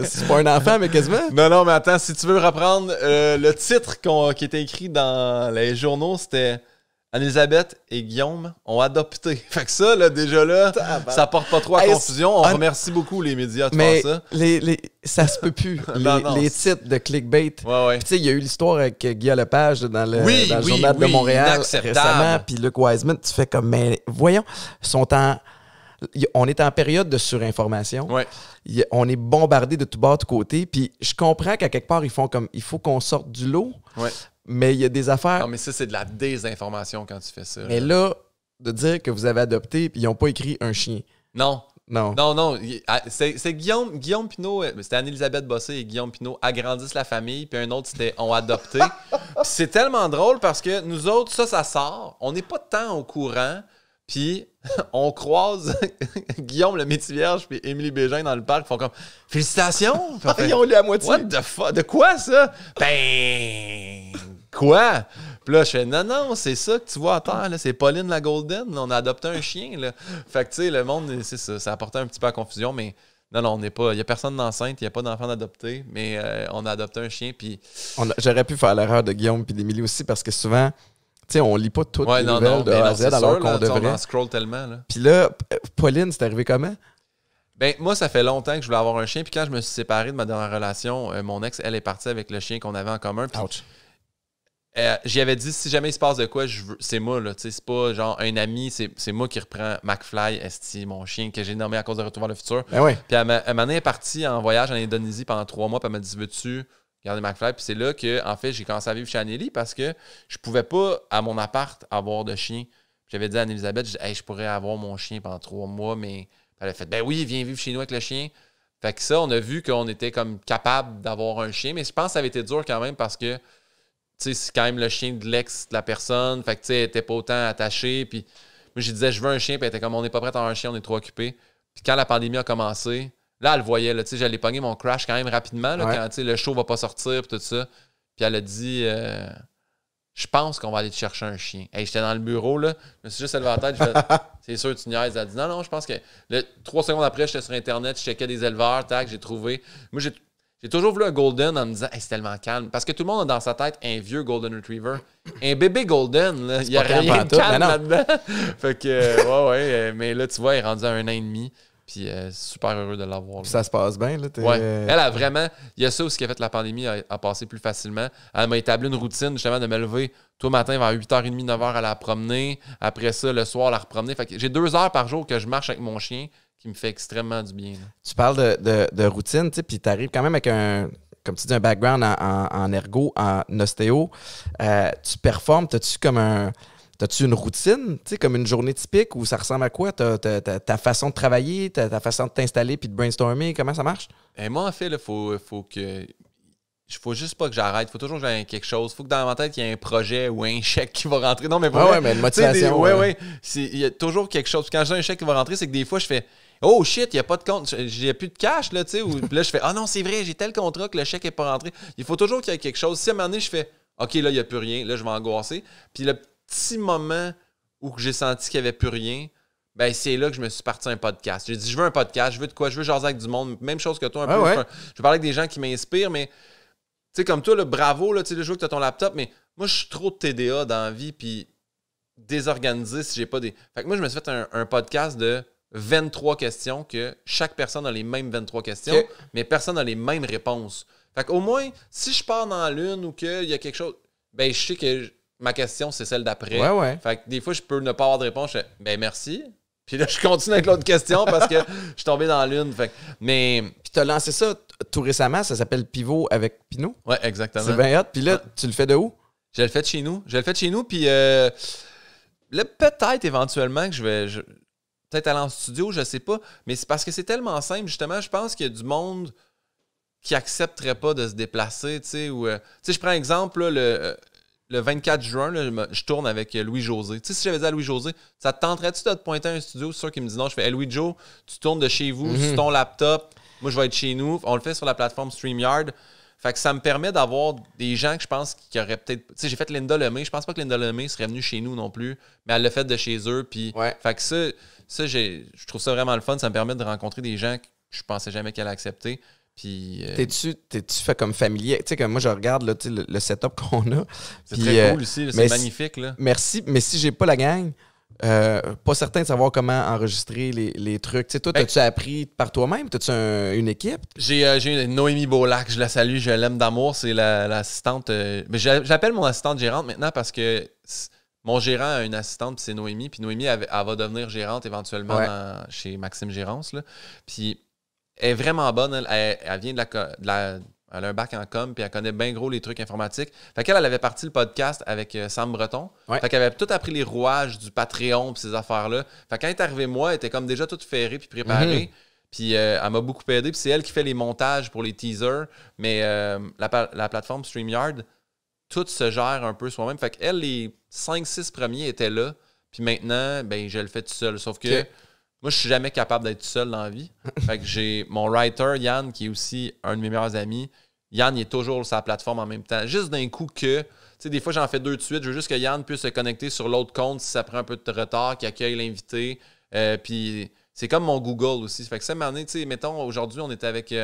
c'est pas un enfant, mais quasiment. Non, mais attends, si tu veux reprendre, le titre qui était écrit dans les journaux, c'était... Anne-Elisabeth et Guillaume ont adopté. Fait que ça, là, déjà là, ça porte pas trop à confusion. On remercie beaucoup les médias de faire ça. Ça se peut plus. Les titres de clickbait. Tu sais, il y a eu l'histoire avec Guy Lepage dans le Journal de Montréal récemment. Puis Luc Wiseman, tu fais comme, mais voyons, on est en période de surinformation. On est bombardé de tout bord, de tout côté. Puis je comprends qu'à quelque part, ils font comme, il faut qu'on sorte du lot. Mais il y a des affaires... Non, mais ça, c'est de la désinformation quand tu fais ça. Mais là, de dire que vous avez adopté puis ils n'ont pas écrit un chien. Non. Non. Non. C'est Guillaume Pinot. C'était Anne-Élisabeth Bossé et Guillaume Pinot agrandissent la famille. Puis un autre, c'était ont adopté. C'est tellement drôle parce que nous autres, ça sort. On n'est pas tant au courant. Puis on croise Guillaume le Métivierge puis Émilie Bégin dans le parc. Ils font comme « Félicitations! » Ils ont lu à moitié. What the fuck? De quoi, ça? Ben... Quoi? Puis là, je fais non, c'est ça que tu vois à terre, là. C'est Pauline la Golden. Là. On a adopté un chien, là. Fait que, tu sais, le monde, c'est ça. Ça a apporté un petit peu à confusion, mais non, on n'est pas. Il n'y a personne d'enceinte, il n'y a pas d'enfant d'adopter, mais on a adopté un chien, puis. J'aurais pu faire l'erreur de Guillaume et d'Émilie aussi, parce que souvent, tu sais, on lit pas toutes les nouvelles de A à Z, alors qu'on devrait. On en scroll tellement, là. Puis là, Pauline, c'est arrivé comment? Ben, moi, ça fait longtemps que je voulais avoir un chien, puis quand je me suis séparé de ma dernière relation, mon ex, elle est partie avec le chien qu'on avait en commun. Puis j'y avais dit, si jamais il se passe de quoi, c'est moi, là. C'est pas genre un ami, c'est moi qui reprends McFly, esti, mon chien que j'ai nommé à cause de Retour vers le futur. Ben ouais. Puis elle est partie en voyage en Indonésie pendant 3 mois, puis elle m'a dit, veux-tu garder McFly? Puis c'est là que, en fait, j'ai commencé à vivre chez Anneli parce que je pouvais pas, à mon appart, avoir de chien. Puis j'avais dit à Anne-Élisabeth, je pourrais avoir mon chien pendant 3 mois, mais elle a fait, ben oui, viens vivre chez nous avec le chien. Fait que ça, on a vu qu'on était comme capable d'avoir un chien, mais je pense que ça avait été dur quand même parce que tu sais, c'est quand même le chien de l'ex de la personne. Fait que, tu sais, elle était pas autant attachée. Puis, moi, je disais, je veux un chien. Puis, elle était comme, on n'est pas prêt à avoir un chien, on est trop occupé. Puis, quand la pandémie a commencé, là, elle le voyait. Tu sais, j'allais pogner mon crash quand même rapidement. Là, quand, tu sais, le show va pas sortir. Puis, tout ça. Puis, elle a dit, je pense qu'on va aller te chercher un chien. Hey, j'étais dans le bureau, là. Je me suis juste levé la tête. C'est sûr, tu niaises. Elle a dit, non, je pense que. 3 secondes après, j'étais sur Internet, je checkais des éleveurs. Tac, j'ai trouvé. Moi, j'ai toujours voulu un Golden en me disant hey, c'est tellement calme. Parce que tout le monde a dans sa tête un vieux Golden Retriever. Un bébé Golden, il n'y a rien de calme là-dedans. Fait que, ouais. Mais là, tu vois, il est rendu à 1 an et demi. Puis super heureux de l'avoir. Ça se passe bien, là. Ouais. Elle a vraiment. Il y a ça aussi qui a fait la pandémie a passé plus facilement. Elle m'a établi une routine, justement, de me lever tout le matin vers 8h30, 9h à la promener. Après ça, le soir, la repromener. Fait que j'ai 2 heures par jour que je marche avec mon chien qui me fait extrêmement du bien. Là. Tu parles de routine, tu sais, puis tu arrives quand même avec comme tu dis, un background en ergo, en ostéo. Tu performes, t'as-tu une routine, tu sais, comme une journée typique où ça ressemble à quoi? Ta façon de travailler, ta façon de t'installer puis de brainstormer, comment ça marche? Et moi, en fait, il faut juste pas que j'arrête. Il faut toujours que j'aille quelque chose. Il faut que dans ma tête, il y ait un projet ou un chèque qui va rentrer. Non, mais mais une motivation. Il y a toujours quelque chose. Puis quand j'ai un chèque qui va rentrer, c'est que des fois, je fais oh shit, il n'y a pas de compte. J'ai plus de cash, là, tu sais. Puis là, je fais non, c'est vrai, j'ai tel contrat que le chèque n'est pas rentré. Il faut toujours qu'il y ait quelque chose. Si à un moment donné, je fais OK, là, il n'y a plus rien. Là, je vais angoisser. Puis le petit moment où j'ai senti qu'il n'y avait plus rien, ben c'est là que je me suis parti un podcast. J'ai dit, je veux un podcast, je veux de quoi? Je veux jaser avec du monde. Même chose que toi, un peu. Je veux parler avec des gens qui m'inspirent, mais tu sais, comme toi, là, bravo, là, tu sais, le jour que tu as ton laptop, mais moi, je suis trop de TDA dans la vie, puis désorganisé si j'ai pas des... Fait que moi, je me suis fait un podcast de 23 questions, que chaque personne a les mêmes 23 questions, mais personne n'a les mêmes réponses. Fait qu'au moins, si je pars dans l'une ou qu'il y a quelque chose, ben je sais que ma question, c'est celle d'après. Fait que des fois, je peux ne pas avoir de réponse, je fais ben merci. Puis là, je continue avec l'autre question parce que je suis tombé dans l'une. Fait mais... Puis tu as lancé ça tout récemment, ça s'appelle Pivot avec Pinot. Ouais, exactement. C'est bien hot. Puis là, tu le fais de où? Je le fais de chez nous. Puis là, peut-être éventuellement que je vais... peut-être aller en studio, je sais pas. Mais c'est parce que c'est tellement simple, justement. Je pense qu'il y a du monde qui accepterait pas de se déplacer, tu sais. Tu sais, je prends exemple, là, le 24 juin, là, je tourne avec Louis-José. Tu sais, si j'avais dit à Louis-José, ça te tenterait-tu de te pointer à un studio? C'est sûr qu'il me dit non. Je fais, hey, Louis-Jo, tu tournes de chez vous, sur ton laptop. Moi, je vais être chez nous. On le fait sur la plateforme StreamYard. Fait que ça me permet d'avoir des gens que je pense qui auraient peut-être... Tu sais, j'ai fait Linda Lemay. Je pense pas que Linda Lemay serait venue chez nous non plus, mais elle l'a fait de chez eux. Puis, fait que ça je trouve ça vraiment le fun. Ça me permet de rencontrer des gens que je pensais jamais qu'elle allait accepter. Puis, T'es-tu fait comme familier? Tu sais, comme moi, je regarde là, le setup qu'on a. C'est très cool ici. C'est magnifique. Là. Merci. Mais si j'ai pas la gang, pas certain de savoir comment enregistrer les trucs. Tu sais, toi, t'as-tu appris par toi-même? T'as-tu une équipe? J'ai Noémie Beaulac. Je la salue. Je l'aime d'amour. C'est l'assistante. Mais j'appelle mon assistante gérante maintenant parce que mon gérant a une assistante, puis c'est Noémie. Puis Noémie, elle va devenir gérante éventuellement chez Maxime Gérance. Là. Puis elle est vraiment bonne. Elle vient de Elle a un bac en com, puis elle connaît bien gros les trucs informatiques. Fait qu'elle avait parti le podcast avec Sam Breton. Ouais. Fait qu'elle avait tout appris les rouages du Patreon puis ces affaires-là. Fait que quand elle est arrivée, moi, elle était comme déjà toute ferrée puis préparée. Puis elle m'a beaucoup aidé. Puis c'est elle qui fait les montages pour les teasers. Mais la plateforme StreamYard, tout se gère un peu soi-même. Fait qu'elle, les 5-6 premiers étaient là. Puis maintenant, ben je le fais tout seul. Sauf que moi, je suis jamais capable d'être tout seul dans la vie. Fait que j'ai mon writer, Yann, qui est aussi un de mes meilleurs amis. Yann, il est toujours sur la plateforme en même temps. Juste d'un coup que, tu sais, des fois, j'en fais 2 de suite. Je veux juste que Yann puisse se connecter sur l'autre compte si ça prend un peu de retard, qu'il accueille l'invité. Puis c'est comme mon Google aussi. Fait que ça, tu sais, mettons, aujourd'hui, on était avec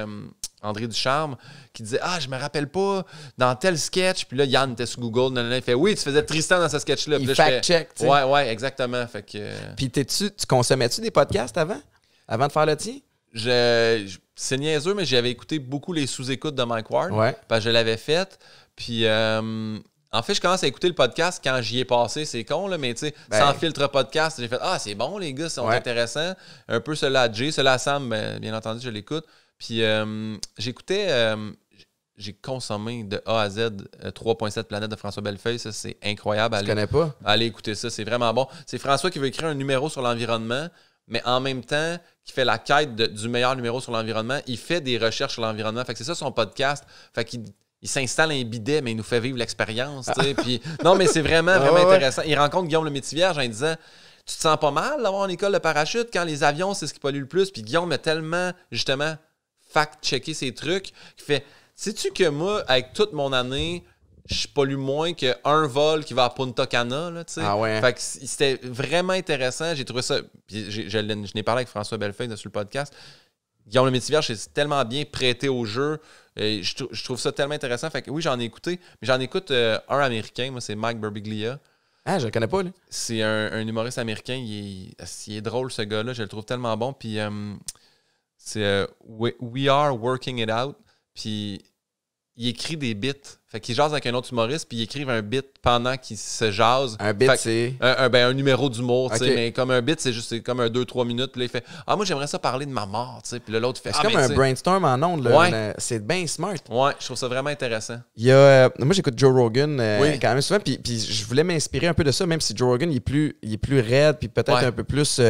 André Ducharme qui disait « Ah, je me rappelle pas dans tel sketch. » Puis là, Yann était sur Google. Il fait « Oui, tu faisais Tristan dans ce sketch-là. » Il fact-check, tu sais. Ouais, exactement. Fait que... Puis tu consommais-tu des podcasts avant de faire le tien? C'est niaiseux, mais j'avais écouté beaucoup les sous-écoutes de Mike Ward. Ouais. Parce que je l'avais fait. Puis, en fait, je commence à écouter le podcast quand j'y ai passé. C'est con, là, mais tu sais, sans filtre podcast, j'ai fait « Ah, c'est bon, les gars, ils sont intéressants. » Un peu cela à Jay, cela à Sam, bien entendu, je l'écoute. Puis, j'écoutais... j'ai consommé de A à Z 3.7 planètes de François Bellefeuille. Ça, c'est incroyable. Je connais pas. Allez écouter ça, c'est vraiment bon. C'est François qui veut écrire un numéro sur l'environnement, mais en même temps, qui fait la quête du meilleur numéro sur l'environnement. Il fait des recherches sur l'environnement. Fait que c'est ça son podcast. Fait qu'il s'installe un bidet, mais il nous fait vivre l'expérience. Puis, non, mais c'est vraiment intéressant. Il rencontre Guillaume le Métivierge en disant « Tu te sens pas mal d'avoir une école de parachute quand les avions, c'est ce qui pollue le plus? » Puis Guillaume a tellement, justement, fact-checké ces trucs qu'il fait « Sais-tu que moi, avec toute mon année, je pollue moins qu'un vol qui va à Punta Cana, là, tu sais. » Fait que c'était vraiment intéressant. J'ai trouvé ça... Puis je n'ai parlé avec François Bellefeuille sur le podcast. Guillaume le Métivierge s'est tellement bien prêté au jeu. Je trouve ça tellement intéressant. Fait que oui, j'en ai écouté. Mais j'en écoute un américain. Moi, c'est Mike Birbiglia. Ah, je le connais pas, lui. C'est un humoriste américain. Il est drôle, ce gars-là. Je le trouve tellement bon. Puis c'est We Are Working It Out. Puis il écrit des bits. Fait qu'il jase avec un autre humoriste, puis il écrive un bit pendant qu'il se jase. Un bit, c'est... un numéro d'humour, tu sais. Mais comme un bit, c'est comme un 2-3 minutes. Puis là, il fait « Ah, moi, j'aimerais ça parler de ma mort, tu sais. » Puis là, l'autre fait « C'est comme un brainstorm en ondes, là. C'est bien smart. Ouais, je trouve ça vraiment intéressant. Il y a... moi, j'écoute Joe Rogan quand même souvent, puis je voulais m'inspirer un peu de ça, même si Joe Rogan, il est plus raide, puis peut-être un peu plus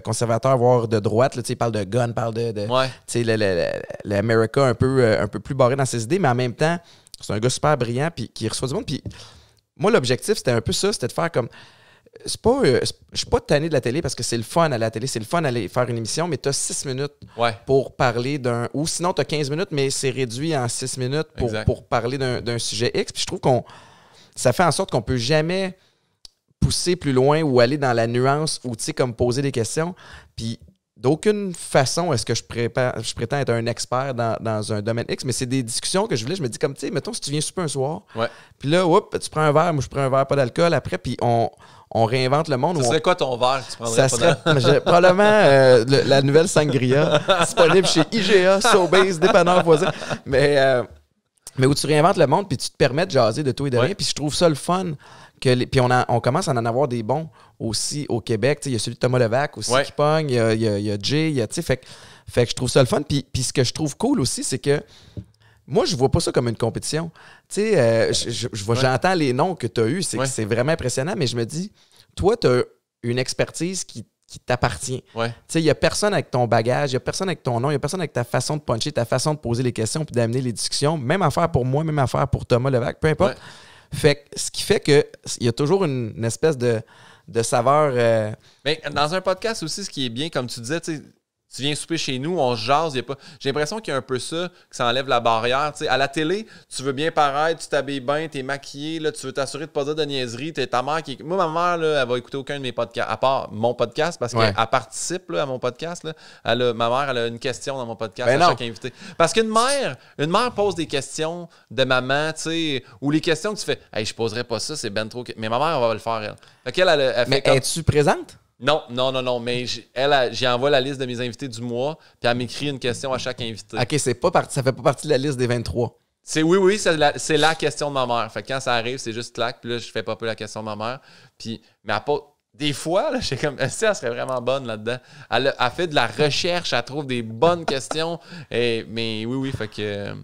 conservateur, voire de droite. Là, il parle de gun, parle de tu sais, l'America un peu plus barré dans ses idées, mais en même temps, c'est un gars super brillant puis qui reçoit du monde. Puis moi, l'objectif, c'était un peu ça, c'était de faire comme... je suis pas tanné de la télé parce que c'est le fun à la télé, c'est le fun d'aller faire une émission, mais tu as 6 minutes pour parler d'un... Ou sinon, tu as 15 minutes, mais c'est réduit en 6 minutes pour parler d'un sujet X. Puis je trouve ça fait en sorte qu'on peut jamais pousser plus loin ou aller dans la nuance ou, tu sais, comme poser des questions. Puis d'aucune façon est-ce que je prétends être un expert dans un domaine X, mais c'est des discussions que je voulais. Je me dis comme, tu sais, mettons, si tu viens souper un soir, puis là, tu prends un verre, moi je prends un verre, pas d'alcool, après, puis on réinvente le monde. Ça serait quoi ton verre que tu prendrais? Ça serait probablement la nouvelle sangria, disponible chez IGA, Sobeys, dépanneur voisin. Mais où tu réinventes le monde, puis tu te permets de jaser de tout et de rien, puis je trouve ça le fun. Puis on commence à en avoir des bons aussi au Québec. Il y a celui de Thomas Levac aussi qui pogne. Il y a Jay. Fait que je trouve ça le fun. Puis ce que je trouve cool aussi, c'est que moi, je vois pas ça comme une compétition. J'entends les noms que tu as eus. C'est vraiment impressionnant. Mais je me dis, toi, tu as une expertise qui t'appartient. Il n'y a personne avec ton bagage, il n'y a personne avec ton nom, il n'y a personne avec ta façon de puncher, ta façon de poser les questions puis d'amener les discussions. Même affaire pour moi, même affaire pour Thomas Levac, peu importe. Fait que, ce qui fait qu'il y a toujours une espèce de saveur... Mais dans un podcast aussi, ce qui est bien, comme tu disais, tu viens souper chez nous, on se jase, j'ai l'impression qu'il y a un peu ça, que ça enlève la barrière. T'sais, à la télé, tu veux bien paraître, tu t'habilles bien, t'es maquillé, là, tu veux t'assurer de pas dire de niaiserie, t'es ta mère qui... Moi, ma mère, là, elle va écouter aucun de mes podcasts, à part mon podcast, parce qu'elle participe là, à mon podcast. Là. Ma mère, elle a une question dans mon podcast à chaque invité. Parce qu'une mère pose des questions de maman, tu sais, ou les questions que tu fais, hey, je poserais pas ça, c'est ben trop... Mais ma mère, elle va le faire, elle. Fait qu'elle, elle fait mais es-tu présente? Non, mais j'y envoie la liste de mes invités du mois, puis elle m'écrit une question à chaque invité. OK, ça fait pas partie de la liste des 23. Oui, c'est la question de ma mère. Fait que quand ça arrive, c'est juste clac, puis là, je fais pas peu la question de ma mère. Puis, mais des fois, là, j'ai comme, elle serait vraiment bonne là-dedans. Elle fait de la recherche, elle trouve des bonnes questions. Mais oui, fait que...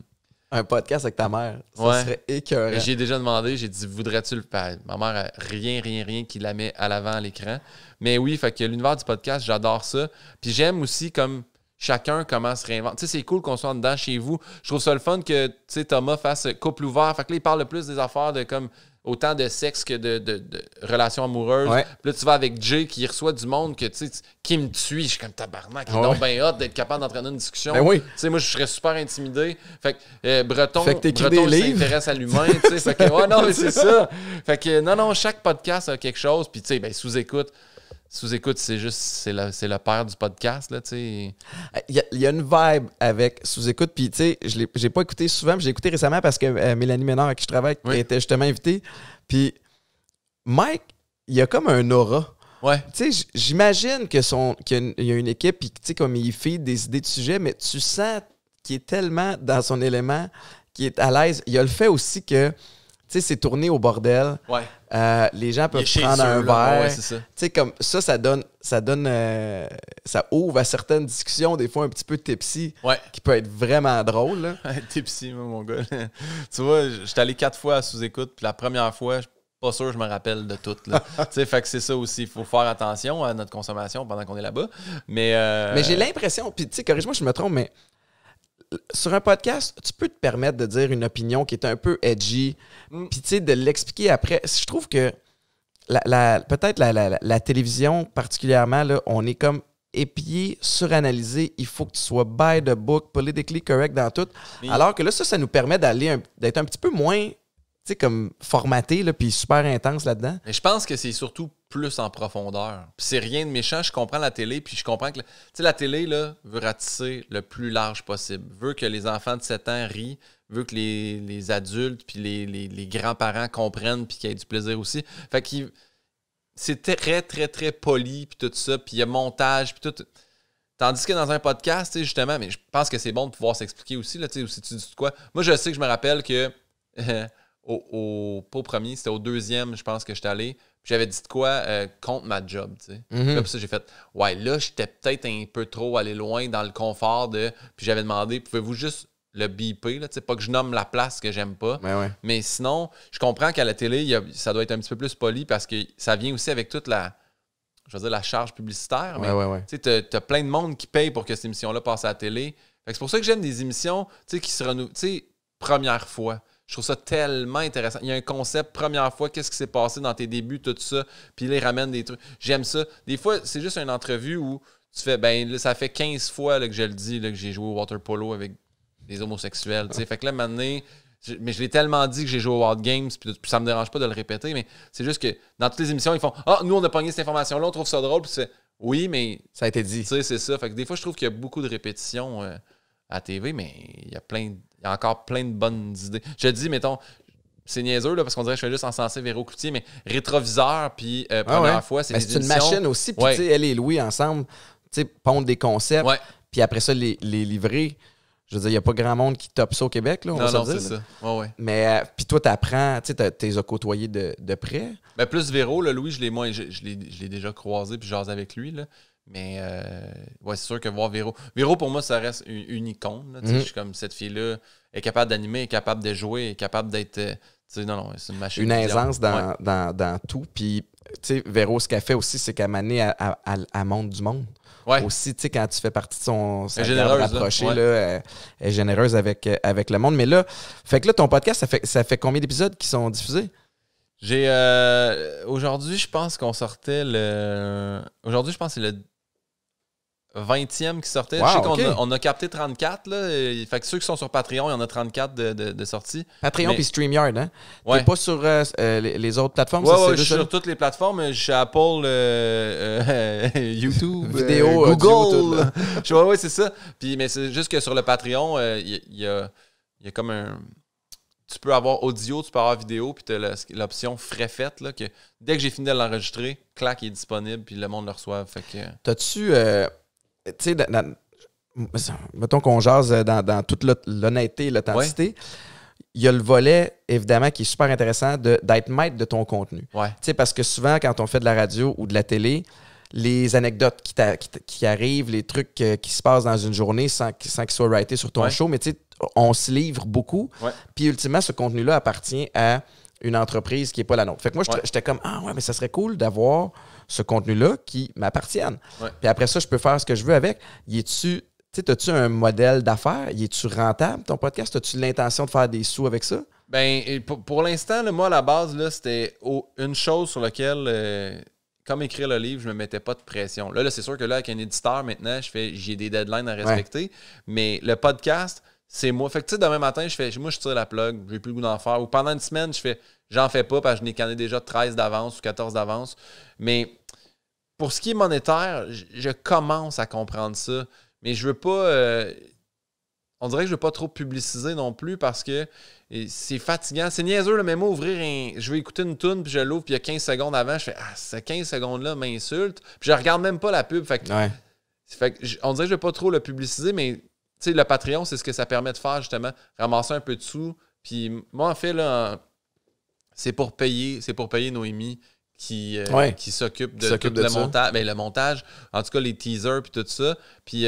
un podcast avec ta mère. Ça serait écœurant. J'ai déjà demandé, j'ai dit, voudrais-tu le faire? Ma mère a rien qui la met à l'avant à l'écran. Mais oui, fait que l'univers du podcast, j'adore ça. Puis j'aime aussi comme chacun comment se réinvente. Tu sais, c'est cool qu'on soit dedans chez vous. Je trouve ça le fun que, tu sais, Thomas fasse couple ouvert. Fait que là, il parle le plus des affaires de comme autant de sexe que de relations amoureuses. Ouais. Puis là, tu vas avec Jay qui reçoit du monde que, tu sais, qui me tue. Je suis comme tabarnak. Il est donc bien hâte d'être capable d'entraîner une discussion. Ben oui. Tu sais, moi, je serais super intimidé. Fait que Breton, fait que Breton s'intéresse à l'humain. Tu sais, fait que, ouais, non, mais c'est ça. Fait que, non, chaque podcast a quelque chose. Puis, tu sais, ben, sous-écoute, c'est juste, c'est le père du podcast, là, tu sais. Il y a une vibe avec sous-écoute, puis tu sais, j'ai pas écouté souvent, mais j'ai écouté récemment parce que Mélanie Ménard, avec qui je travaille, était justement invitée. Puis Mike, il y a comme un aura. Ouais. Tu sais, j'imagine qu'il y a une équipe, puis tu sais, comme il fait des idées de sujets, mais tu sens qu'il est tellement dans son élément, qu'il est à l'aise. Il y a le fait aussi que, tu sais, c'est tourné au bordel. Ouais. Les gens peuvent prendre un verre. Ouais, c'est ça. Tu sais, comme ça donne, ça ouvre à certaines discussions, des fois un petit peu tipsy, qui peut être vraiment drôle. Là. Tipsy, mon gars. Tu vois, j'étais allé 4 fois à sous-écoute, puis la première fois, je suis pas sûr que je me rappelle de tout. Tu sais, fait que c'est ça aussi. Il faut faire attention à notre consommation pendant qu'on est là-bas. Mais j'ai l'impression, puis tu sais, corrige-moi si je me trompe, mais sur un podcast, tu peux te permettre de dire une opinion qui est un peu edgy, puis tu sais, de l'expliquer après. Je trouve que peut-être la télévision particulièrement, là, on est comme épié, suranalysé. Il faut que tu sois by the book, politically correct dans tout. Alors que là, ça nous permet d'être un petit peu moins, tu sais, comme formaté, là, puis super intense là-dedans. Mais je pense que c'est surtout plus en profondeur. Puis c'est rien de méchant, je comprends la télé, puis je comprends que la télé là, veut ratisser le plus large possible. Veut que les enfants de 7 ans rient, veut que les adultes puis les grands-parents comprennent puis qu'il y ait du plaisir aussi. Fait que c'est très, très, très poli, puis tout ça, puis il y a montage, puis tout. Tandis que dans un podcast, tu sais, justement, mais je pense que c'est bon de pouvoir s'expliquer aussi, là, tu sais, si tu dis quoi. Moi, je sais que je me rappelle que pas au premier, c'était au deuxième, je pense que j'étais allé. Puis j'avais dit de quoi contre ma job, tu sais. Là, puis ça, j'ai fait, ouais, là, j'étais peut-être un peu trop allé loin dans le confort de... Puis j'avais demandé, pouvez-vous juste le biper, là, tu sais, pas que je nomme la place que j'aime pas. Mais sinon, je comprends qu'à la télé, ça doit être un petit peu plus poli parce que ça vient aussi avec toute la... Je veux dire, la charge publicitaire. Mais tu sais, t'as plein de monde qui paye pour que cette émission-là passe à la télé. Fait que c'est pour ça que j'aime des émissions, tu sais, qui se renouvellent. Tu sais, première fois. Je trouve ça tellement intéressant. Il y a un concept, première fois, qu'est-ce qui s'est passé dans tes débuts, tout ça, puis là, ils ramènent des trucs. J'aime ça. Des fois, c'est juste une entrevue où tu fais, ben là, ça fait 15 fois là, que je le dis, là, que j'ai joué au water polo avec des homosexuels, tu sais. Fait que là, maintenant, mais je l'ai tellement dit que j'ai joué au Wild Games, puis ça me dérange pas de le répéter, mais c'est juste que dans toutes les émissions, ils font « Ah, nous, on a pogné cette information-là, on trouve ça drôle. » Puis c'est « Oui, mais... » Ça a été dit. Tu sais, c'est ça. Fait que des fois, je trouve qu'il y a beaucoup de répétitions à TV, mais il y a encore plein de bonnes idées. Je te dis, mettons... C'est niaiseux, là, parce qu'on dirait que je fais juste encenser Véro Cloutier, mais rétroviseur, puis première fois, c'est des une machine aussi, puis tu sais, elle et Louis ensemble, tu sais, pondent des concepts, puis après ça, les livrer. Je veux dire, il n'y a pas grand monde qui top ça au Québec, là, on va se dire. C'est ça. Mais, puis toi, t'apprends, tu sais, t'es côtoyé de près. Ben, plus Véro, là, Louis, je l'ai déjà croisé, puis jasé avec lui, là. Mais, ouais, c'est sûr que voir Véro... Véro, pour moi, ça reste une icône, là, je suis comme, cette fille-là est capable d'animer, est capable de jouer, est capable d'être... non, c'est une machine. Une aisance dans tout. Puis, tu sais, Véro, ce qu'elle fait aussi, c'est qu'elle manie à montre du monde. Aussi, tu sais, quand tu fais partie de son généreuse rapproché, là, elle est généreuse avec le monde. Mais là, fait que là, ton podcast, ça fait combien d'épisodes qui sont diffusés? J'ai... aujourd'hui, je pense qu'on sortait le... Aujourd'hui, je pense que c'est le 20e qui sortait. Wow, je sais qu'on a capté 34. Là, fait que ceux qui sont sur Patreon, il y en a 34 de sorties. Patreon puis StreamYard, hein? T'es pas sur les autres plateformes? Je suis sur toutes les plateformes. Je suis Apple, YouTube, vidéo, Google. Oui, c'est ça. Puis, mais c'est juste que sur le Patreon, il y a comme un... Tu peux avoir audio, tu peux avoir vidéo, puis tu as l'option frais faite, là, que dès que j'ai fini de l'enregistrer, clac, il est disponible, puis le monde le reçoit. Fait que... T'as-tu... tu sais, mettons qu'on jase dans toute l'honnêteté et l'authenticité, il y a le volet, évidemment, qui est super intéressant d'être maître de ton contenu. Tu sais, parce que souvent, quand on fait de la radio ou de la télé, les anecdotes qui arrivent, les trucs qui se passent dans une journée sans qu'ils soient writés sur ton show, mais tu sais, on se livre beaucoup. Ouais. Puis ultimement, ce contenu-là appartient à une entreprise qui n'est pas la nôtre. Fait que moi, j'étais comme, ah ouais, mais ça serait cool d'avoir ce contenu-là qui m'appartienne. Ouais. Puis après ça, je peux faire ce que je veux avec. As-tu un modèle d'affaires? Es-tu rentable, ton podcast? As-tu l'intention de faire des sous avec ça? Ben, pour l'instant, là, moi, à la base, là, c'était une chose sur laquelle, comme écrire le livre, je me mettais pas de pression. Là c'est sûr que là, avec un éditeur, maintenant, j'ai des deadlines à respecter. Mais le podcast, c'est moi. Fait que, tu sais, demain matin, moi, je tire la plug, j'ai plus le goût d'en faire. Ou pendant une semaine, j'en fais pas parce que je n'ai canné déjà 13 d'avance ou 14 d'avance. Mais pour ce qui est monétaire, je commence à comprendre ça. Mais je veux pas... on dirait que je veux pas trop publiciser non plus parce que c'est fatigant. C'est niaiseux, là, mais moi, je vais écouter une toune, puis je l'ouvre, puis il y a 15 secondes avant, je fais « Ah, ces 15 secondes-là m'insultent. » Puis je regarde même pas la pub. Fait que on dirait que je veux pas trop le publiciser, mais tu sais, le Patreon, c'est ce que ça permet de faire, justement, ramasser un peu de sous. Puis moi, en fait, là, c'est pour payer Noémie qui s'occupe de tout le montage. Ben, le montage, en tout cas, les teasers, puis tout ça. Puis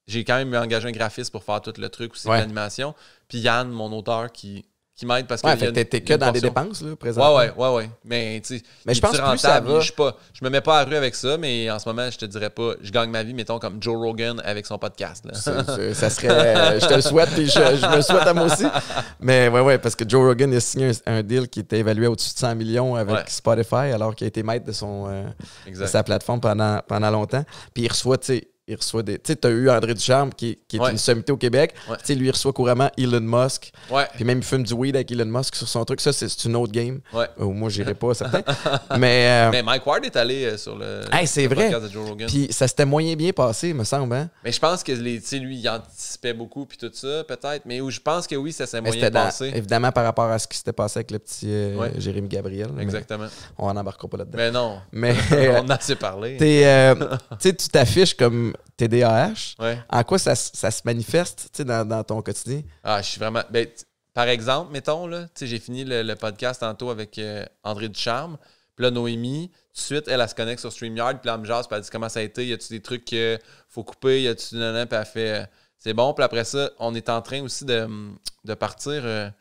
j'ai quand même engagé un graphiste pour faire tout le truc aussi, l'animation. Puis Yann, mon auteur, qui m'aide parce que. T'es que dans les dépenses, là, présentement. Ouais. Mais tu sais, je pense que ça va. Je me mets pas à la rue avec ça, mais en ce moment, je te dirais pas, je gagne ma vie, mettons, comme Joe Rogan avec son podcast. Là. Ça serait. Je te le souhaite, puis je me le souhaite à moi aussi. Mais ouais, parce que Joe Rogan a signé un deal qui était évalué au-dessus de 100 millions avec Spotify, alors qu'il a été maître de sa plateforme pendant longtemps. Puis il reçoit, il reçoit des. Tu sais, tu as eu André Ducharme, qui est une sommité au Québec. Tu sais, lui, il reçoit couramment Elon Musk. Puis même, il fume du weed avec Elon Musk sur son truc. Ça, c'est une autre game. Moi, j'irai pas, certain. Mais Mike Ward est allé sur le podcast de Joe Rogan. Puis ça s'était moyen bien passé, me semble. Hein? Mais je pense que lui, il anticipait beaucoup, puis tout ça, peut-être. Mais je pense que oui, ça s'est moyen passé. Évidemment, par rapport à ce qui s'était passé avec le petit Jérémy Gabriel. Exactement. On n'embarquera pas là-dedans. Mais non. Mais, on en a assez parlé. Tu t'affiches comme TDAH. Ouais. En quoi ça se manifeste dans ton quotidien? Ah, je suis vraiment... Ben, par exemple, mettons, là, j'ai fini le podcast tantôt avec André Ducharme. Puis là, Noémie, tout de suite, elle se connecte sur StreamYard. Puis là, elle me jase, puis elle dit comment ça a été. Y a-tu des trucs qu'il faut couper? Y a-tu... Puis elle fait... c'est bon. Puis après ça, on est en train aussi de partir...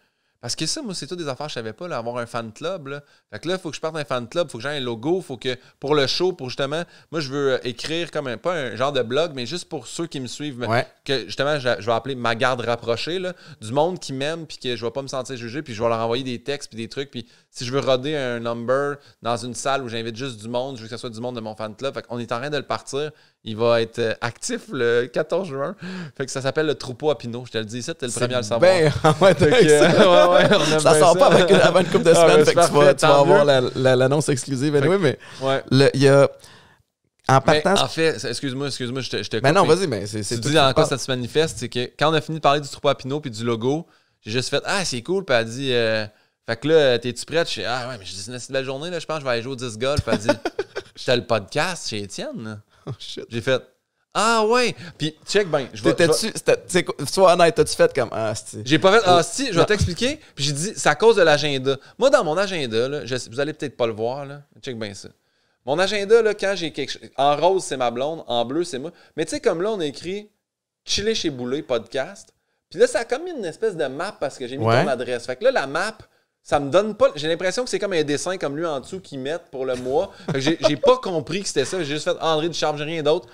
parce que ça, moi, c'est tout des affaires que je savais pas, là, avoir un fan club. Là. Fait que là, il faut que je parte d'un fan club, il faut que j'aie un logo, il faut que, pour le show, pour justement, moi, je veux écrire comme pas un genre de blog, mais juste pour ceux qui me suivent, que justement, je vais appeler ma garde rapprochée, là, du monde qui m'aime, puis que je vais pas me sentir jugé, puis je vais leur envoyer des textes, puis des trucs, puis si je veux roder un number dans une salle où j'invite juste du monde, je veux que ce soit du monde de mon fan club, fait qu'on est en train de le partir. Il va être actif le 14 juin. Fait que ça s'appelle le troupeau à Pinot. Je te le dis, ça, t'es le premier à le savoir. Ça sort pas avant une couple de semaines. Fait que tu vas avoir l'annonce exclusive. Mais il y a... En fait, excuse-moi, je te coupe. Mais non, vas-y, mais tu dis en quoi ça se manifeste, c'est que quand on a fini de parler du troupeau à Pinot puis du logo, j'ai juste fait « Ah, c'est cool », puis elle dit fait que là, t'es-tu prête? Je dis « Ah ouais, mais c'est une belle journée, là, je pense que je vais aller jouer au 10 golf. » Puis elle dit « J'étais le podcast chez Étienne. » Oh shit. J'ai fait « Ah ouais! » Puis check ben, sois honnête, t'as-tu fait comme « Ah, si. » J'ai pas fait « Ah, si, je vais t'expliquer. » Puis j'ai dit « C'est à cause de l'agenda. » Moi, dans mon agenda, là, vous allez peut-être pas le voir, là. Check bien ça. Mon agenda, là, quand j'ai quelque chose... En rose, c'est ma blonde. En bleu, c'est moi. Mais tu sais, comme là, on a écrit « Chiller chez Boulet, podcast. » Puis là, ça a comme une espèce de map parce que j'ai mis ton adresse. Fait que là, la map... Ça me donne pas... J'ai l'impression que c'est comme un dessin comme lui en dessous qu'ils mettent pour le mois. Fait que j'ai pas compris que c'était ça. J'ai juste fait André Ducharme, j'ai rien d'autre.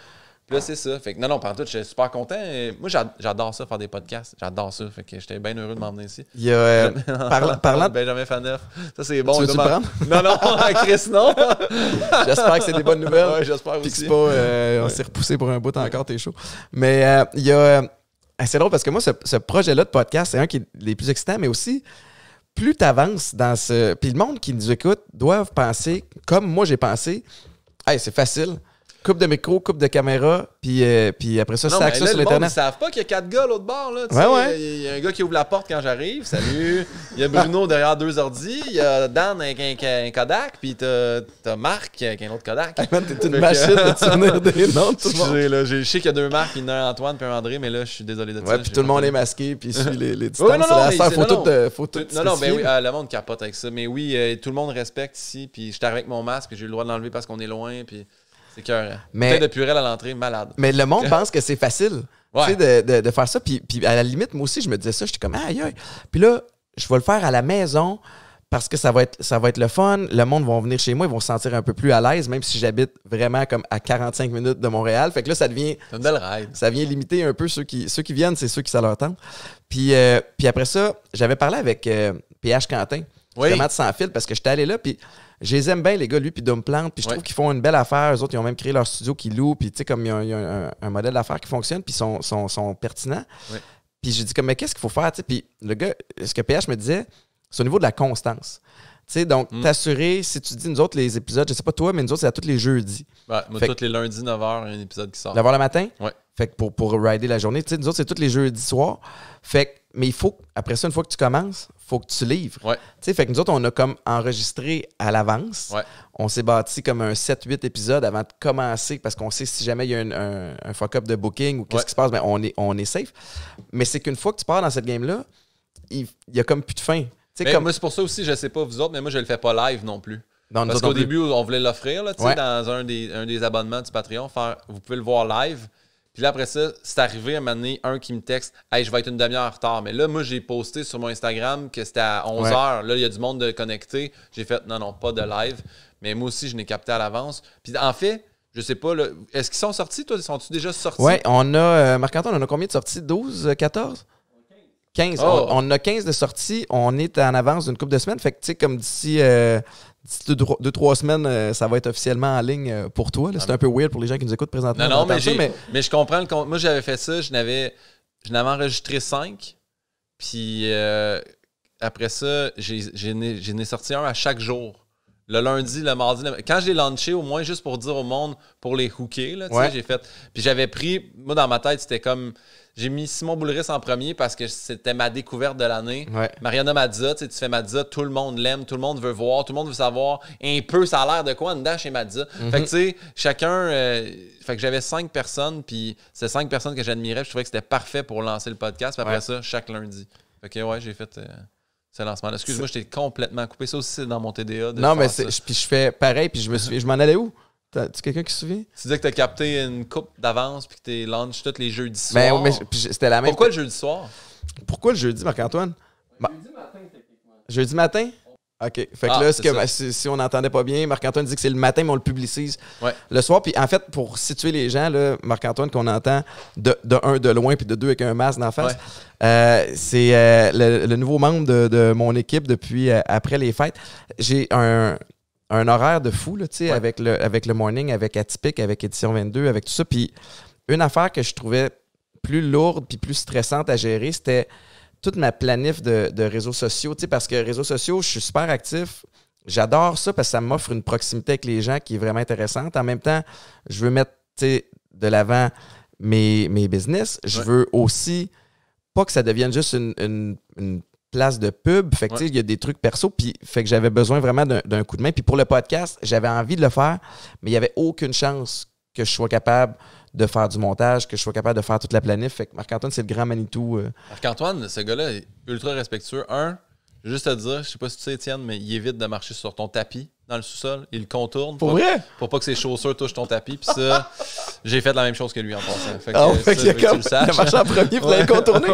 Puis là, c'est ça. Fait que non, pendant tout, j'étais super content. Moi, j'adore ça, faire des podcasts. J'adore ça. Fait que j'étais bien heureux de m'emmener ici. Il y a... parlant de... Benjamin Faneuf. Ça, c'est bon. Tu veux-tu le prendre? Non, Chris, non. J'espère que c'est des bonnes nouvelles. Ouais, j'espère aussi. Puis que c'est pas... On s'est repoussé pour un bout encore, t'es chaud. Mais il y a... c'est drôle parce que moi, ce projet-là de podcast, c'est un qui est les plus excitants, mais aussi... Plus tu avances dans ce... Puis le monde qui nous écoute doivent penser, comme moi j'ai pensé, hey, c'est facile. Coupe de micro, coupe de caméra, puis après ça, sac ça sur l'Internet. Ils savent pas qu'il y a 4 gars à l'autre bord. Là, il y a un gars qui ouvre la porte quand j'arrive. Salut. Il y a Bruno derrière 2 ordi. Il y a Dan avec un Kodak. Puis t'as Marc avec un autre Kodak. Hey man, t'es une machine de souvenir des noms de tout le monde. Là, je sais qu'il y a 2 Marc, il y en a un Antoine puis un André, mais là, je suis désolé de ça. Ouais, puis tout le monde est masqué, puis suit les distances. Ouais, faut tout non, ben oui, le monde capote avec ça. Mais oui, tout le monde respecte ici. Puis je suis arrivé avec mon masque, puis j'ai eu le droit de l'enlever parce qu'on est loin. Puis... C'est cœur. Peut-être de Purel à l'entrée, malade. Mais le monde pense que c'est facile. Tu sais, de faire ça. Puis à la limite, moi aussi, je me disais ça. J'étais comme, aïe, aïe. Puis là, je vais le faire à la maison parce que ça va être le fun. Le monde va venir chez moi, ils vont se sentir un peu plus à l'aise, même si j'habite vraiment comme à 45 minutes de Montréal. Fait que là, ça devient... C'est une belle ride. Ça vient limiter un peu ceux qui viennent, c'est ceux qui ça leur tente. Puis après ça, j'avais parlé avec PH Quentin, justement de Sans Fil, parce que j'étais allé là, puis je les aime bien, les gars, lui puis Dumplant, puis je trouve qu'ils font une belle affaire. Eux autres, ils ont même créé leur studio qu'ils louent, puis tu sais, comme il y a un modèle d'affaires qui fonctionne, puis ils sont pertinents. Oui. Puis j'ai dit comme, mais qu'est-ce qu'il faut faire, tu sais? Puis le gars, ce que PH me disait, c'est au niveau de la constance. Tu sais, donc, t'assurer, si tu dis, nous autres, les épisodes, je sais pas toi, mais nous autres, c'est à tous les jeudis. Ouais, moi, tous les lundis, 9h, un épisode qui sort. 9h le matin? Ouais. Fait que pour rider la journée, tu sais, nous autres, c'est tous les jeudis soirs. Fait que, mais il faut, après ça, une fois que tu commences, il faut que tu livres. Ouais. Tu sais, fait que nous autres, on a comme enregistré à l'avance. Ouais. On s'est bâti comme un 7-8 épisodes avant de commencer parce qu'on sait si jamais il y a un fuck-up de booking ou qu'est-ce qui se passe, ben on est safe. Mais c'est qu'une fois que tu pars dans cette game-là, il y a comme plus de fin. Moi, c'est pour ça aussi, je sais pas vous autres, mais moi, je le fais pas live non plus. Non, parce qu'au début, on voulait l'offrir là, dans un des abonnements du Patreon. Vous pouvez le voir live. Puis là, après ça, c'est arrivé à un moment donné, un qui me texte « Hey, je vais être une demi-heure en retard. » Mais là, moi, j'ai posté sur mon Instagram que c'était à 11h. Là, il y a du monde de connecté. J'ai fait « Non, pas de live. » Mais moi aussi, je l'ai capté à l'avance. Puis en fait, je sais pas, là, est-ce qu'ils sont sortis, toi? Sont-ils déjà sortis? Oui, on a... Marc-Antoine, on a combien de sorties? 12, 14? 15. Oh. On a 15 de sorties. On est en avance d'une couple de semaines. Fait que, tu sais, comme d'ici 2-3 semaines, ça va être officiellement en ligne pour toi. C'est un peu weird pour les gens qui nous écoutent présentement. Non, mais je comprends. Moi, j'avais fait ça. Je n'avais enregistré 5. Puis après ça, j'en ai sorti un à chaque jour. Le lundi, le mardi. Quand je l'ai launché, au moins, juste pour dire au monde, pour les hooker, là, j'ai fait. Puis j'avais pris. Moi, dans ma tête, c'était comme. J'ai mis Simon Boulris en premier parce que c'était ma découverte de l'année. Ouais. Mariana Mazza, tu fais Mazza, tout le monde l'aime, tout le monde veut voir, tout le monde veut savoir un peu ça a l'air de quoi en dedans chez Mazza. Fait que tu sais, chacun... fait que j'avais 5 personnes, puis c'est 5 personnes que j'admirais. Je trouvais que c'était parfait pour lancer le podcast. Puis après ça, chaque lundi. Fait que ouais, j'ai fait ce lancement. Excuse-moi, je t'ai complètement coupé. Ça aussi, c'est dans mon TDA. Non, mais puis je fais pareil, puis je m'en allais où? Tu quelqu'un qui se souvient? Tu disais que tu as capté une coupe d'avance puis que tu launch tous les jeudis soirs. Mais c'était la même. Pourquoi le jeudi soir? Pourquoi le jeudi, Marc-Antoine? Jeudi matin, techniquement. Jeudi matin? OK. Fait que là, si on n'entendait pas bien, Marc-Antoine dit que c'est le matin, mais on le publicise le soir. Puis en fait, pour situer les gens, là, Marc-Antoine, qu'on entend de un de loin puis de deux avec un masque d'en face, c'est le nouveau membre de mon équipe depuis après les fêtes. J'ai un horaire de fou, là, avec le morning, avec Atypique, avec Édition 22, avec tout ça. Puis une affaire que je trouvais plus lourde puis plus stressante à gérer, c'était toute ma planif de réseaux sociaux. Parce que réseaux sociaux, je suis super actif. J'adore ça parce que ça m'offre une proximité avec les gens qui est vraiment intéressante. En même temps, je veux mettre de l'avant mes business. Je veux aussi pas que ça devienne juste une place de pub. Fait que il y a des trucs perso. Puis fait que j'avais besoin vraiment d'un coup de main. Puis pour le podcast, j'avais envie de le faire, mais il n'y avait aucune chance que je sois capable de faire du montage, que je sois capable de faire toute la planif. Fait que Marc-Antoine, c'est le grand Manitou. Marc-Antoine, ce gars-là est ultra respectueux. Juste te dire, je sais pas si tu sais, Étienne, mais il évite de marcher sur ton tapis dans le sous-sol. Il le contourne. Pour vrai? Pour pas que ses chaussures touchent ton tapis. Puis ça, j'ai fait la même chose que lui en passant. Fait que, il a marché en premier pour le contourner.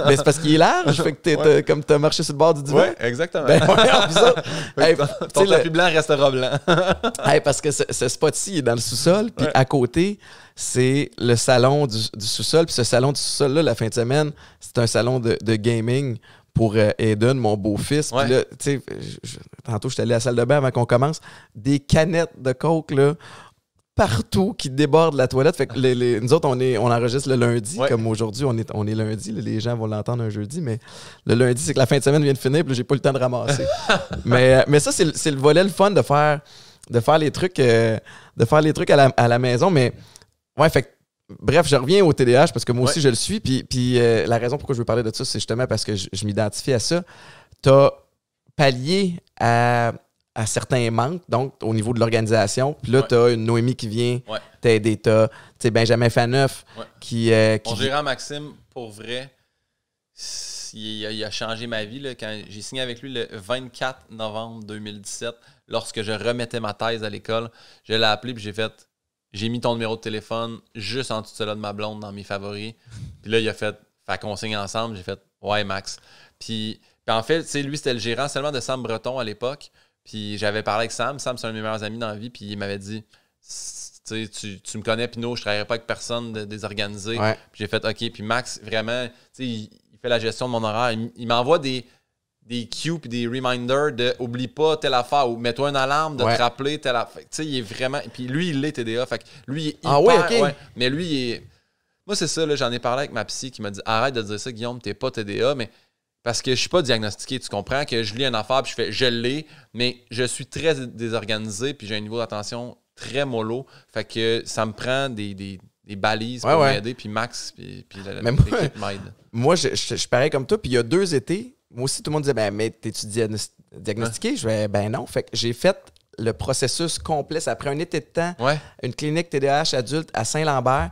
Mais c'est parce qu'il est large. Fait que comme tu as marché sur le bord du divan. Oui, exactement. Ton tapis blanc restera blanc. Parce que ce spot-ci, il est dans le sous-sol. Puis à côté, c'est le salon du sous-sol. Puis ce salon du sous-sol-là, la fin de semaine, c'est un salon de gaming pour Aiden, mon beau-fils. Puis là, tu sais, tantôt, je suis allé à la salle de bain avant qu'on commence. Des canettes de coke, là, partout qui débordent la toilette. Fait que nous autres, on enregistre le lundi. Comme aujourd'hui, on est lundi. Là, les gens vont l'entendre un jeudi. Mais le lundi, c'est que la fin de semaine vient de finir. Puis là, j'ai pas eu le temps de ramasser. mais ça, c'est le volet le fun de faire les trucs, à la maison. Mais ouais, fait que bref, je reviens au TDAH parce que moi aussi, je le suis. Puis la raison pourquoi je veux parler de ça, c'est justement parce que je m'identifie à ça. Tu as pallié à certains manques, donc au niveau de l'organisation. Puis là, tu as une Noémie qui vient t'aider. Tu as Benjamin Faneuf qui... Mon gérant Maxime, pour vrai, il a changé ma vie. Là, quand j'ai signé avec lui le 24 novembre 2017, lorsque je remettais ma thèse à l'école, je l'ai appelé et j'ai fait... j'ai mis ton numéro de téléphone juste en dessous de celui de ma blonde dans mes favoris. Puis là, il a fait qu'on signe ensemble. J'ai fait ouais, Max. Puis en fait, tu sais, lui, c'était le gérant seulement de Sam Breton à l'époque. Puis j'avais parlé avec Sam. Sam, c'est un de mes meilleurs amis dans la vie. Puis il m'avait dit, tu me connais, Pinot, je ne travaillerais pas avec personne de désorganisé. Ouais. Puis j'ai fait OK. Puis Max, vraiment, tu sais, il fait la gestion de mon horaire. Il m'envoie des cues puis des reminders de oublie pas telle affaire ou mets-toi une alarme de te rappeler telle affaire. Tu sais, il est vraiment. Puis lui, il est TDA. Fait que lui, il est hyper. Ah oui, OK. Ouais, mais lui, il est. Moi, c'est ça, là, j'en ai parlé avec ma psy qui m'a dit arrête de dire ça, Guillaume, t'es pas TDA, mais parce que je suis pas diagnostiqué. Tu comprends que je lis une affaire puis je l'ai, mais je suis très désorganisé puis j'ai un niveau d'attention très mollo. Fait que ça me prend des balises pour m'aider. Puis Max, puis l'équipe m'aide. Moi, je suis pareil comme toi. Puis il y a 2 étés, moi aussi, tout le monde disait ben, mais t'es-tu diagnostiqué? Je disais ben non. Fait que j'ai fait le processus complet. Ça a pris un été de temps. Ouais. Une clinique TDAH adulte à Saint-Lambert.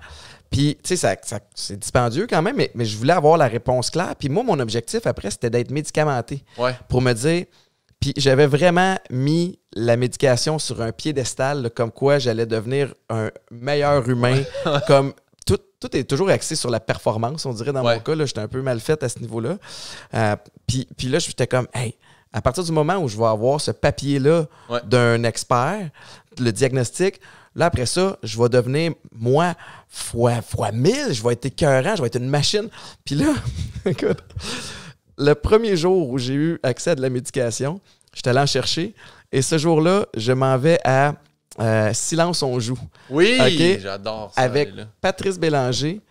Puis, tu sais, c'est dispendieux quand même, mais je voulais avoir la réponse claire. Puis moi, mon objectif après, c'était d'être médicamenté. Ouais. Pour me dire. Puis j'avais vraiment mis la médication sur un piédestal, là, comme quoi j'allais devenir un meilleur humain. Comme tout est toujours axé sur la performance, on dirait dans mon cas. J'étais un peu mal fait à ce niveau-là. Puis là, j'étais comme, hey, à partir du moment où je vais avoir ce papier-là d'un expert, le diagnostic, là, après ça, je vais devenir, moi, fois 1000, je vais être écœurant, je vais être une machine. Puis là, écoute, le premier jour où j'ai eu accès à de la médication, j'étais allé en chercher. Et ce jour-là, je m'en vais à Silence on joue. Oui, okay? J'adore ça. Avec Patrice Bélanger,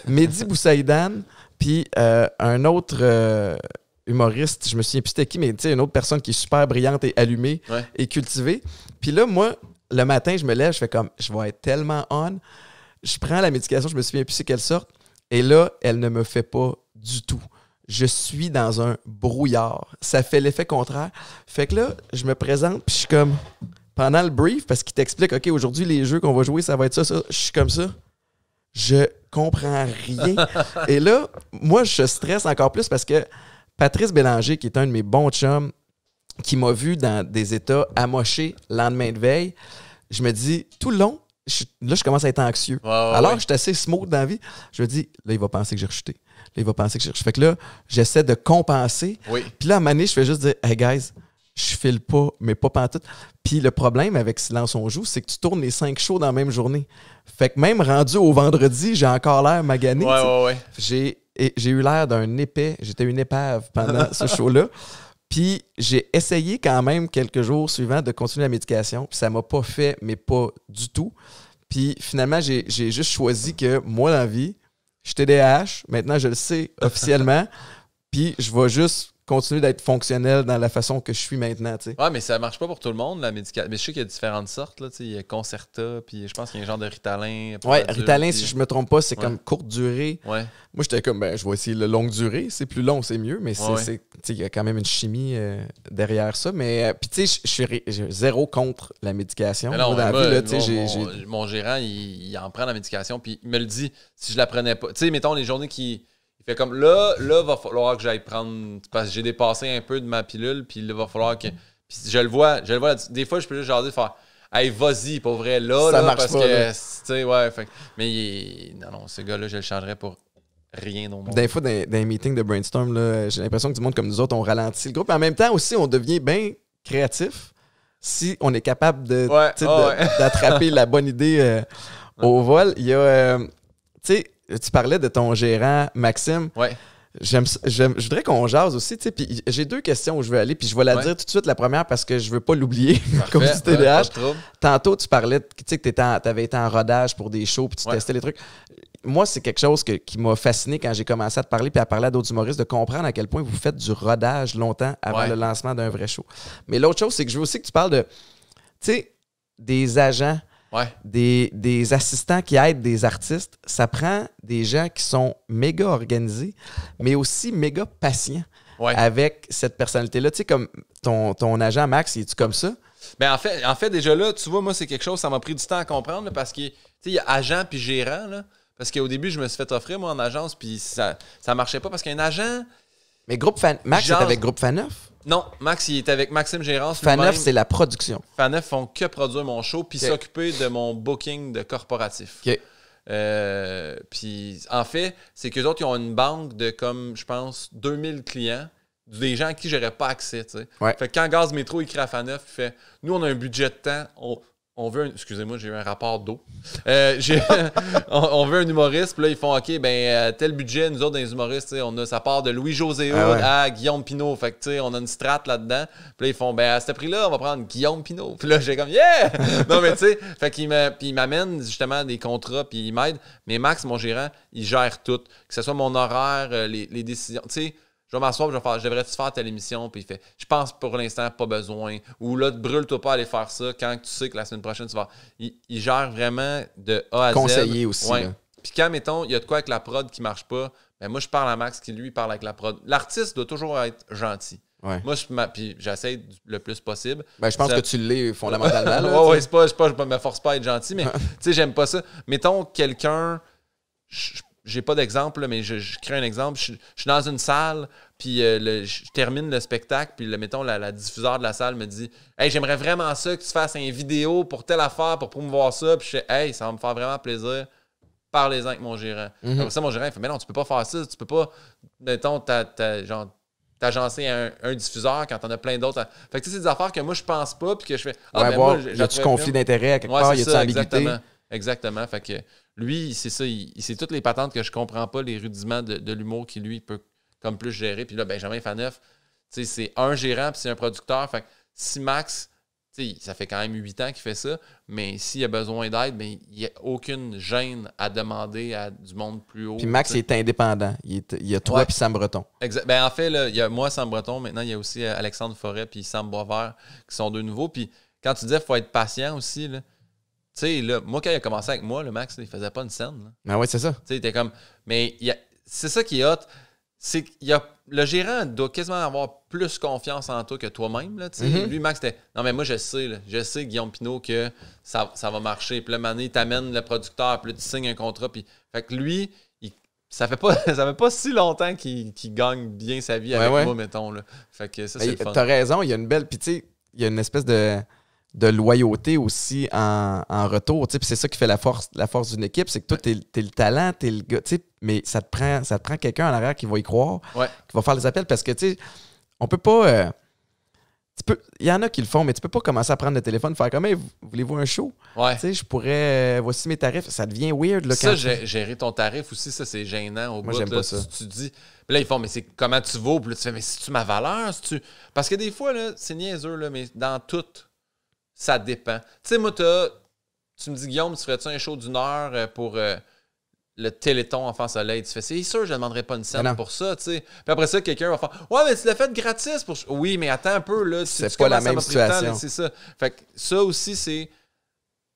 Mehdi Boussaïdan, puis un autre humoriste, je me souviens plus c'était qui, mais tu sais, une autre personne qui est super brillante et allumée et cultivée. Puis là, moi, le matin, je me lève, je fais comme, je vais être tellement on. Je prends la médication, je me souviens plus c'est quelle sorte. Et là, elle ne me fait pas du tout. Je suis dans un brouillard. Ça fait l'effet contraire. Fait que là, je me présente, puis je suis comme, pendant le brief, parce qu'il t'explique, OK, aujourd'hui, les jeux qu'on va jouer, ça va être ça. Je suis comme ça. Je comprends rien. Et là, moi, je stresse encore plus parce que Patrice Bélanger, qui est un de mes bons chums, qui m'a vu dans des états amochés lendemain de veille, je me dis, tout le long, je commence à être anxieux. Alors que j'étais assez smooth dans la vie. Je me dis, là, il va penser que j'ai rechuté. Là, il va penser que j'ai rechuté. Fait que là, j'essaie de compenser. Puis là, à un moment donné, je fais juste dire, hey guys, je file pas, mais pas pantoute. Puis le problème avec Silence on joue, c'est que tu tournes les 5 shows dans la même journée. Fait que même rendu au vendredi, j'ai encore l'air magané. J'ai eu l'air d'un épais. J'étais une épave pendant ce show-là. Puis j'ai essayé quand même quelques jours suivants de continuer la médication. Puis ça m'a pas fait, mais pas du tout. Puis finalement, j'ai juste choisi que moi, dans la vie, je suis TDAH. Maintenant, je le sais officiellement. Puis je vais juste continuer d'être fonctionnel dans la façon que je suis maintenant. T'sais. Ouais, mais ça marche pas pour tout le monde, la médication. Mais je sais qu'il y a différentes sortes. Là, il y a Concerta, puis je pense qu'il y a un genre de Ritalin. Ouais, Ritalin, si je me trompe pas, c'est comme courte durée. Ouais. Moi, j'étais comme, je vais essayer le longue durée. C'est plus long, c'est mieux, mais il y a quand même une chimie derrière ça. Mais puis tu sais, je suis zéro contre la médication. Non, mon gérant, il en prend la médication, puis il me le dit si je la prenais pas. Tu sais, mettons les journées qui. Il fait comme là, va falloir que j'aille prendre. Parce que j'ai dépassé un peu de ma pilule, puis là, va falloir que. Puis je le vois. Des fois, je peux juste jaser faire hey, vas-y, pour vrai, là. Ça là marche parce pas, que. Tu sais, ouais. Fait, mais non, ce gars-là, je le changerais pour rien au monde. Des fois, dans les meetings de brainstorm, là, j'ai l'impression que du monde comme nous autres, on ralentit le groupe. Mais en même temps, aussi, on devient bien créatif si on est capable d'attraper la bonne idée au vol. Il y a. Tu sais. Tu parlais de ton gérant, Maxime. Ouais. Je voudrais qu'on jase aussi. Puis j'ai 2 questions où je veux aller. Puis je vais la dire tout de suite, la première, parce que je veux pas l'oublier. Comme du TDAH. Tantôt, tu parlais que tu avais été en rodage pour des shows puis tu testais les trucs. Moi, c'est quelque chose qui m'a fasciné quand j'ai commencé à te parler puis à parler à d'autres humoristes, de comprendre à quel point vous faites du rodage longtemps avant le lancement d'un vrai show. Mais l'autre chose, c'est que je veux aussi que tu parles de, des agents. Des assistants qui aident des artistes. Ça prend des gens qui sont méga organisés, mais aussi méga patients avec cette personnalité-là. Tu sais, comme ton agent Max, es-tu comme ça? Ben en fait, déjà là, tu vois, moi, c'est quelque chose, ça m'a pris du temps à comprendre là, parce que, tu sais, il y a agent puis gérant, là. Parce qu'au début, je me suis fait offrir, moi, en agence, puis ça marchait pas parce qu'un agent. Mais Max, c'est avec Groupe Faneuf? Non, Max, il est avec Maxime Gérance. Faneuf, c'est la production. Faneuf font que produire mon show puis s'occuper de mon booking de corporatif. OK. Puis en fait, c'est qu'eux autres, ils ont une banque de comme, je pense, 2000 clients, des gens à qui j'aurais pas accès. Tu sais. Ouais. Fait que quand Gaz Métro écrit à Faneuf, il fait nous, on a un budget de temps, on veut un. Excusez-moi, j'ai eu un rapport d'eau. On veut un humoriste, puis là, ils font OK, tel budget, nous autres, dans les humoristes, ça part de Louis-José Hood à Guillaume Pinault. Fait que, tu sais, on a une strate là-dedans. Puis là, ils font à ce prix-là, on va prendre Guillaume Pinault. Puis là, j'ai comme yeah! Non, mais tu sais, fait qu'il m'amène justement des contrats, puis il m'aide. Mais Max, mon gérant, il gère tout. Que ce soit mon horaire, les décisions. Tu sais, je vais m'asseoir, je devrais-tu faire telle émission? Puis il fait, je pense pour l'instant, pas besoin. Ou là, brûle-toi pas à aller faire ça quand tu sais que la semaine prochaine, tu vas. Il gère vraiment de A à Z. Conseiller aussi. Ouais. Puis quand, mettons, il y a de quoi avec la prod qui marche pas, moi, je parle à Max qui, lui, parle avec la prod. L'artiste doit toujours être gentil. Ouais. Moi, puis j'essaie le plus possible. Je pense que tu l'es fondamentalement. Ouais, c'est pas, je me force pas à être gentil, mais tu sais, j'aime pas ça. Mettons, quelqu'un. J'ai pas d'exemple, mais je crée un exemple. Je suis dans une salle, puis je termine le spectacle, puis mettons, la diffuseur de la salle me dit « Hey, j'aimerais vraiment ça que tu fasses une vidéo pour telle affaire, pour promouvoir ça. » Puis je fais « Hey, ça va me faire vraiment plaisir. Parlez-en avec mon gérant. Après ça, mon gérant, il fait « Mais non, tu peux pas faire ça. Tu peux pas, mettons, t'agencer un diffuseur quand t'en as plein d'autres. » Fait que tu sais, c'est des affaires que moi, je pense pas, puis que je fais « Ah, moi, y a-tu conflit d'intérêt à quelque part? Y a-tu ambiguïté? » Exactement. Fait que lui, c'est ça, c'est toutes les patentes que je comprends pas, les rudiments de l'humour qui, lui, peut comme plus gérer. Puis là, Benjamin Faneuf, c'est un gérant puis c'est un producteur. Fait que si Max, ça fait quand même 8 ans qu'il fait ça, mais s'il a besoin d'aide, il n'y a aucune gêne à demander à du monde plus haut. Puis Max est indépendant. Il y a toi puis Sam Breton. Exact. En fait, il y a moi, Sam Breton. Maintenant, il y a aussi Alexandre Forêt puis Sam Boisvert qui sont deux nouveaux. Puis quand tu disais qu'il faut être patient aussi, là, tu sais, là, moi, quand il a commencé avec moi, le Max, il faisait pas une scène. Ah ouais, c'est ça. Tu sais, il était comme. Mais c'est ça qui est hot. C'est le gérant doit quasiment avoir plus confiance en toi que toi-même. Là, Lui, Max, c'était. Non, mais moi, je sais, Guillaume Pinault, que ça va marcher. Puis là, maintenant, il t'amène le producteur, puis là, tu signes un contrat. Puis. Fait que lui, ça fait pas si longtemps qu'il gagne bien sa vie avec moi, mettons. Là. Fait que ça, c'est le fun. T'as raison, il y a une belle. Puis, tu sais, il y a une espèce de loyauté aussi en retour. Puis c'est ça qui fait la force d'une équipe, c'est que toi, t'es le talent, t'es le gars, mais ça te prend quelqu'un en arrière qui va y croire, qui va faire les appels, parce que, tu sais, on peut pas... il y en a qui le font, mais tu peux pas commencer à prendre le téléphone et faire comme « Hey, voulez-vous un show? » Ouais. Tu sais, je pourrais... voici mes tarifs. Ça devient weird. Là, ça, gérer ton tarif aussi, ça, c'est gênant. Moi, j'aime pas ça. Tu dis... Puis là, ils font « Mais c'est comment tu vaux? » Puis là, tu fais « Mais c'est-tu ma valeur? » Parce que des fois, là, c'est niaiseux, là, mais dans tout... Ça dépend. Tu sais, moi, tu me dis, Guillaume, tu ferais-tu un show d'1 heure pour le Téléthon Enfant Soleil? Tu fais, c'est sûr, je ne demanderais pas une scène pour ça, tu sais. Puis après ça, quelqu'un va faire, ouais, mais tu l'as fait gratis pour. Oui, mais attends un peu, là. C'est pas la même situation. C'est ça. Fait que ça aussi, c'est.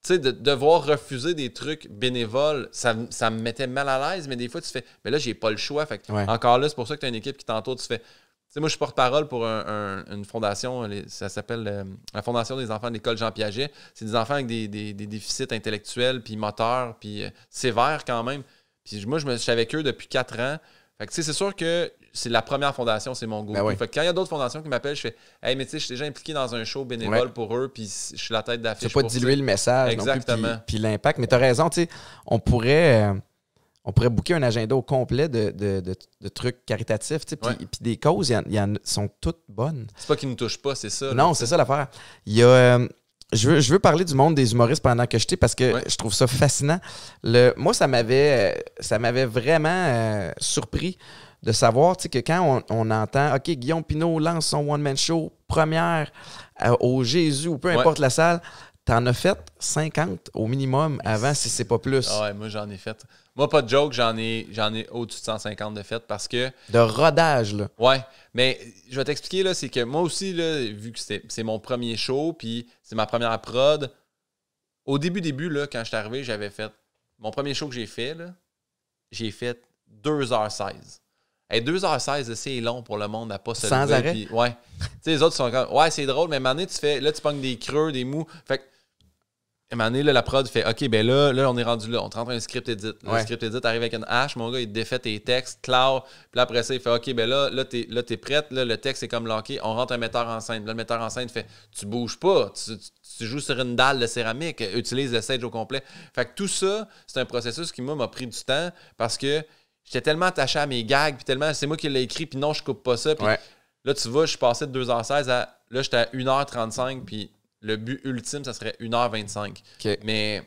Tu sais, de devoir refuser des trucs bénévoles, ça me mettait mal à l'aise, mais des fois, tu fais, mais là, j'ai pas le choix. Fait que, encore là, c'est pour ça que tu as une équipe qui t'entoure, tu fais. Tu sais, moi, je suis porte-parole pour une fondation, ça s'appelle la Fondation des enfants de l'école Jean Piaget. C'est des enfants avec des déficits intellectuels, puis moteurs, puis sévères quand même. Puis moi, je suis avec eux depuis 4 ans. Fait que tu sais, c'est sûr que c'est la première fondation, c'est mon goût. Fait que quand il y a d'autres fondations qui m'appellent, je fais « Hey, mais tu sais, je suis déjà impliqué dans un show bénévole pour eux, puis je suis la tête d'affiche. » Tu ne pas diluer le message. Exactement. Non plus, puis l'impact. Mais tu as raison, tu sais, on pourrait booker un agenda au complet de trucs caritatifs, puis des causes, il y en sont toutes bonnes. C'est pas qu'ils ne nous touchent pas, c'est ça. Non, c'est ça l'affaire. Il y a... je veux parler du monde des humoristes pendant que je t'ai, parce que je trouve ça fascinant. Moi, ça m'avait vraiment surpris de savoir que quand on entend « OK, Guillaume Pinault lance son one-man show, première au Jésus ou peu importe la salle », t'en as fait 50 au minimum avant, si c'est pas plus. Ah ouais, moi, j'en ai fait. Moi, pas de joke, j'en ai au-dessus de 150 de fait parce que... De rodage, là. Ouais, mais je vais t'expliquer, là, c'est que moi aussi, là, vu que c'est mon premier show, puis c'est ma première prod, au début, là, quand je suis arrivé, j'avais fait... Mon premier show que j'ai fait, là, j'ai fait 2h16. Hey, 2h16, c'est long pour le monde à pas se lever. Sans arrêt? Puis, ouais. Tu sais, les autres sont comme... Ouais, c'est drôle, mais à un moment donné, tu pognes des creux, des mous. Fait que un moment donné, là, la prod fait OK, ben là, on est rendu là. On te rentre un script edit. Le script edit arrive avec une hache. Mon gars, il défait tes textes, clair. Puis après ça, il fait OK, ben là t'es prête. Là, le texte est comme locké. On rentre un metteur en scène. Là, le metteur en scène fait tu bouges pas. Tu joues sur une dalle de céramique. Utilise le stage au complet. Fait que tout ça, c'est un processus qui, moi, m'a pris du temps parce que j'étais tellement attaché à mes gags. Puis tellement, c'est moi qui l'ai écrit. Puis non, je coupe pas ça. Puis là, tu vois, je suis passé de 2h16 à. Là, j'étais à 1h35. Puis. Le but ultime, ça serait 1h25. Okay. Mais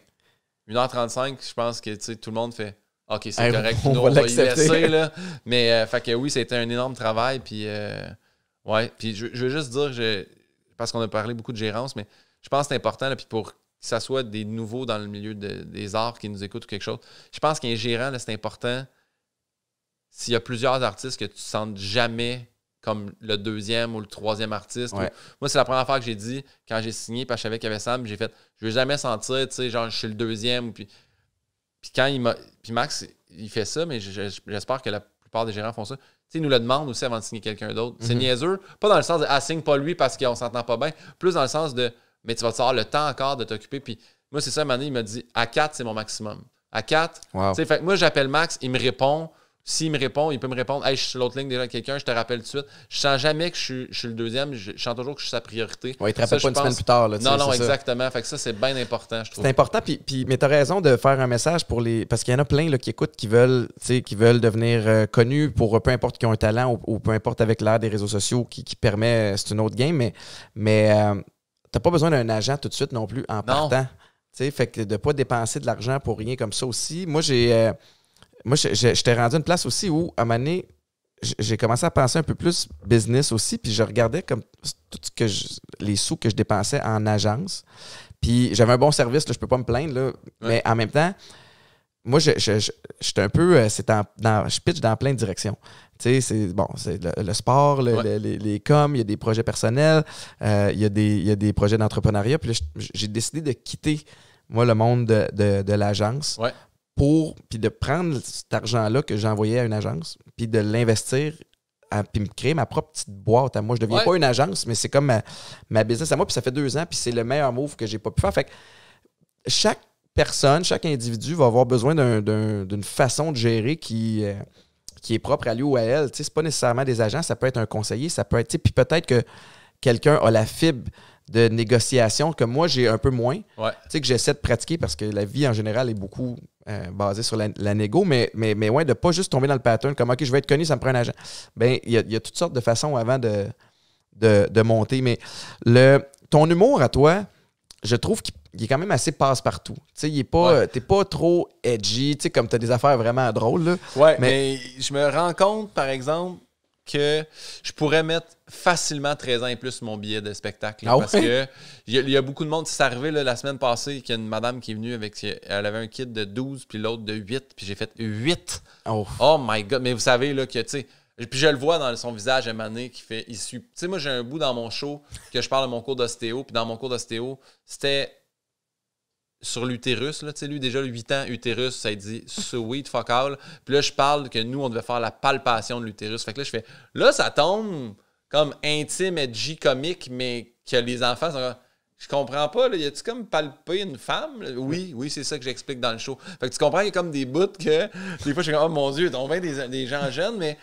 1h35, je pense que tout le monde fait OK, c'est correct, on va va y laisser. Là. Mais fait que oui, c'était un énorme travail. Puis, ouais. Puis je veux juste dire, parce qu'on a parlé beaucoup de gérance, mais je pense que c'est important. Là, puis pour que ça soit des nouveaux dans le milieu des arts qui nous écoutent ou quelque chose, je pense qu'un gérant, là, c'est important. S'il y a plusieurs artistes que tu ne sentes jamais comme le deuxième ou le troisième artiste. Ouais. Moi, c'est la première fois que j'ai dit, quand j'ai signé, parce que je savais qu'il y avait Sam, j'ai fait, je ne veux jamais sentir, tu sais, genre, je suis le deuxième. Puis quand Puis Max, il fait ça, mais j'espère que la plupart des gérants font ça. Tu sais, ils nous le demandent aussi avant de signer quelqu'un d'autre. C'est niaiseux. Pas dans le sens de, signe pas lui parce qu'on s'entend pas bien. Plus dans le sens de, mais tu vas te avoir le temps encore de t'occuper. Puis moi, c'est ça, un moment donné, il m'a dit, à 4, c'est mon maximum. À 4, tu sais, fait que moi, j'appelle Max, il me répond. S'il me répond, il peut me répondre « Hey, je suis sur l'autre ligne déjà avec quelqu'un, je te rappelle tout de suite. » Je sens jamais que je suis le deuxième, je sens toujours que je suis sa priorité. Ouais, il te rappelle pas une semaine plus tard. Là, non, exactement. Fait que ça, c'est bien important, je trouve. C'est important, mais tu as raison de faire un message pour les. Parce qu'il y en a plein là, qui écoutent, qui veulent devenir connus pour peu importe qui ont un talent ou peu importe avec l'ère des réseaux sociaux qui permet. C'est une autre game, mais t'as pas besoin d'un agent tout de suite non plus en partant. Fait que de ne pas dépenser de l'argent pour rien comme ça aussi. Moi, j'étais rendu à une place aussi où, à un moment donné, j'ai commencé à penser un peu plus business aussi, puis je regardais comme tout les sous que je dépensais en agence. Puis j'avais un bon service, là, je peux pas me plaindre, là, mais en même temps, moi, j'étais un peu... je pitch dans plein de directions. Tu sais, c'est le sport, les coms, il y a des projets personnels, il y a des projets d'entrepreneuriat. Puis là, j'ai décidé de quitter, moi, le monde de l'agence. Ouais. Puis de prendre cet argent-là que j'envoyais à une agence, puis de l'investir, puis me créer ma propre petite boîte à moi. Je ne deviens pas une agence, mais c'est comme ma business à moi, puis ça fait 2 ans, puis c'est le meilleur move que j'ai pas pu faire. Fait que chaque personne, chaque individu va avoir besoin d'une façon de gérer qui est propre à lui ou à elle. Tu sais, c'est pas nécessairement des agents, ça peut être un conseiller, ça peut être... Puis peut-être que quelqu'un a la fibre de négociation que moi, j'ai un peu moins. Ouais. Tu sais, que j'essaie de pratiquer parce que la vie, en général, est beaucoup basée sur la négo, mais ouais, de pas juste tomber dans le pattern comme « OK, je vais être connu, ça me prend un agent ». Bien, il y a toutes sortes de façons avant de monter. Mais ton humour à toi, je trouve qu'il est quand même assez passe-partout. Tu sais, t'es pas trop edgy, tu sais, comme t'as des affaires vraiment drôles. Là. Ouais, mais je me rends compte, par exemple, que je pourrais mettre facilement 13 ans et plus sur mon billet de spectacle. Parce que il y a beaucoup de monde. C'est arrivé là, la semaine passée qu'il y a une madame qui est venue elle avait un kid de 12 puis l'autre de 8. Puis j'ai fait 8. Oh my God. Mais vous savez là, que tu sais. Puis je le vois dans son visage à un moment donné qui fait issu. Tu sais, moi j'ai un bout dans mon show que je parle de mon cours d'ostéo. Puis dans mon cours d'ostéo, c'était sur l'utérus, là, tu sais, lui, déjà, 8 ans, utérus, ça dit sweet, fuck all. Puis là, je parle que nous, on devait faire la palpation de l'utérus. Fait que là, je fais, là, ça tombe comme intime, edgy, comique, mais que les enfants sont comme, je comprends pas, là, y a-tu comme palpé une femme? Là? Oui, c'est ça que j'explique dans le show. Fait que tu comprends qu'il y a comme des bouts que, des fois, je suis comme, oh mon Dieu, on vient des gens jeunes, mais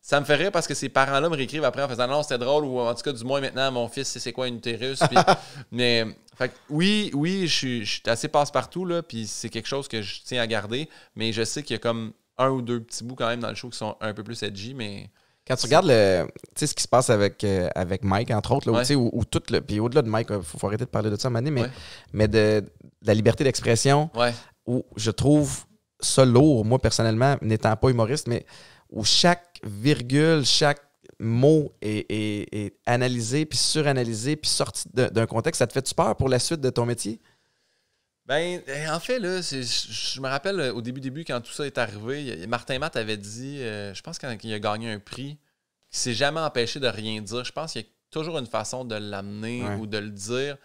ça me fait rire parce que ces parents-là me réécrivent après en faisant, non, c'était drôle, ou en tout cas, du moins maintenant, mon fils, c'est quoi une utérus? Puis, mais, fait que oui, je suis assez passe-partout, là, puis c'est quelque chose que je tiens à garder, mais je sais qu'il y a comme 1 ou 2 petits bouts quand même dans le show qui sont un peu plus edgy, mais... Quand tu regardes ce qui se passe avec Mike, entre autres, là, où tout le. Puis au-delà de Mike, il faut arrêter de parler de ça à un moment donné, mais de la liberté d'expression, où je trouve ça lourd, moi personnellement, n'étant pas humoriste, mais où chaque virgule, chaque mot est analysé, puis suranalysé, puis sorti d'un contexte. Ça te fait-tu peur pour la suite de ton métier? Ben, en fait, là, je me rappelle au début, quand tout ça est arrivé, Martin Matt avait dit, je pense quand il a gagné un prix, qu'il s'est jamais empêché de rien dire. Je pense qu'il y a toujours une façon de l'amener ou de le dire.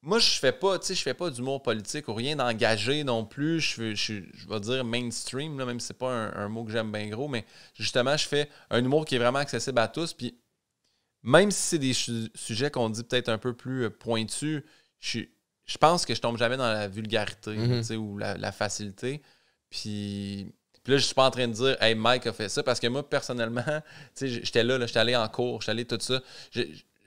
Moi, je fais pas d'humour politique ou rien d'engagé non plus. Je vais dire mainstream, là, même si c'est pas un mot que j'aime bien gros, mais justement, je fais un humour qui est vraiment accessible à tous. Puis même si c'est des sujets qu'on dit peut-être un peu plus pointus, je je pense que je tombe jamais dans la vulgarité, tu sais, ou la facilité. Puis là, je suis pas en train de dire « Hey, Mike a fait ça », parce que moi, personnellement, tu sais, j'étais j'étais allé en cours, j'étais allé tout ça.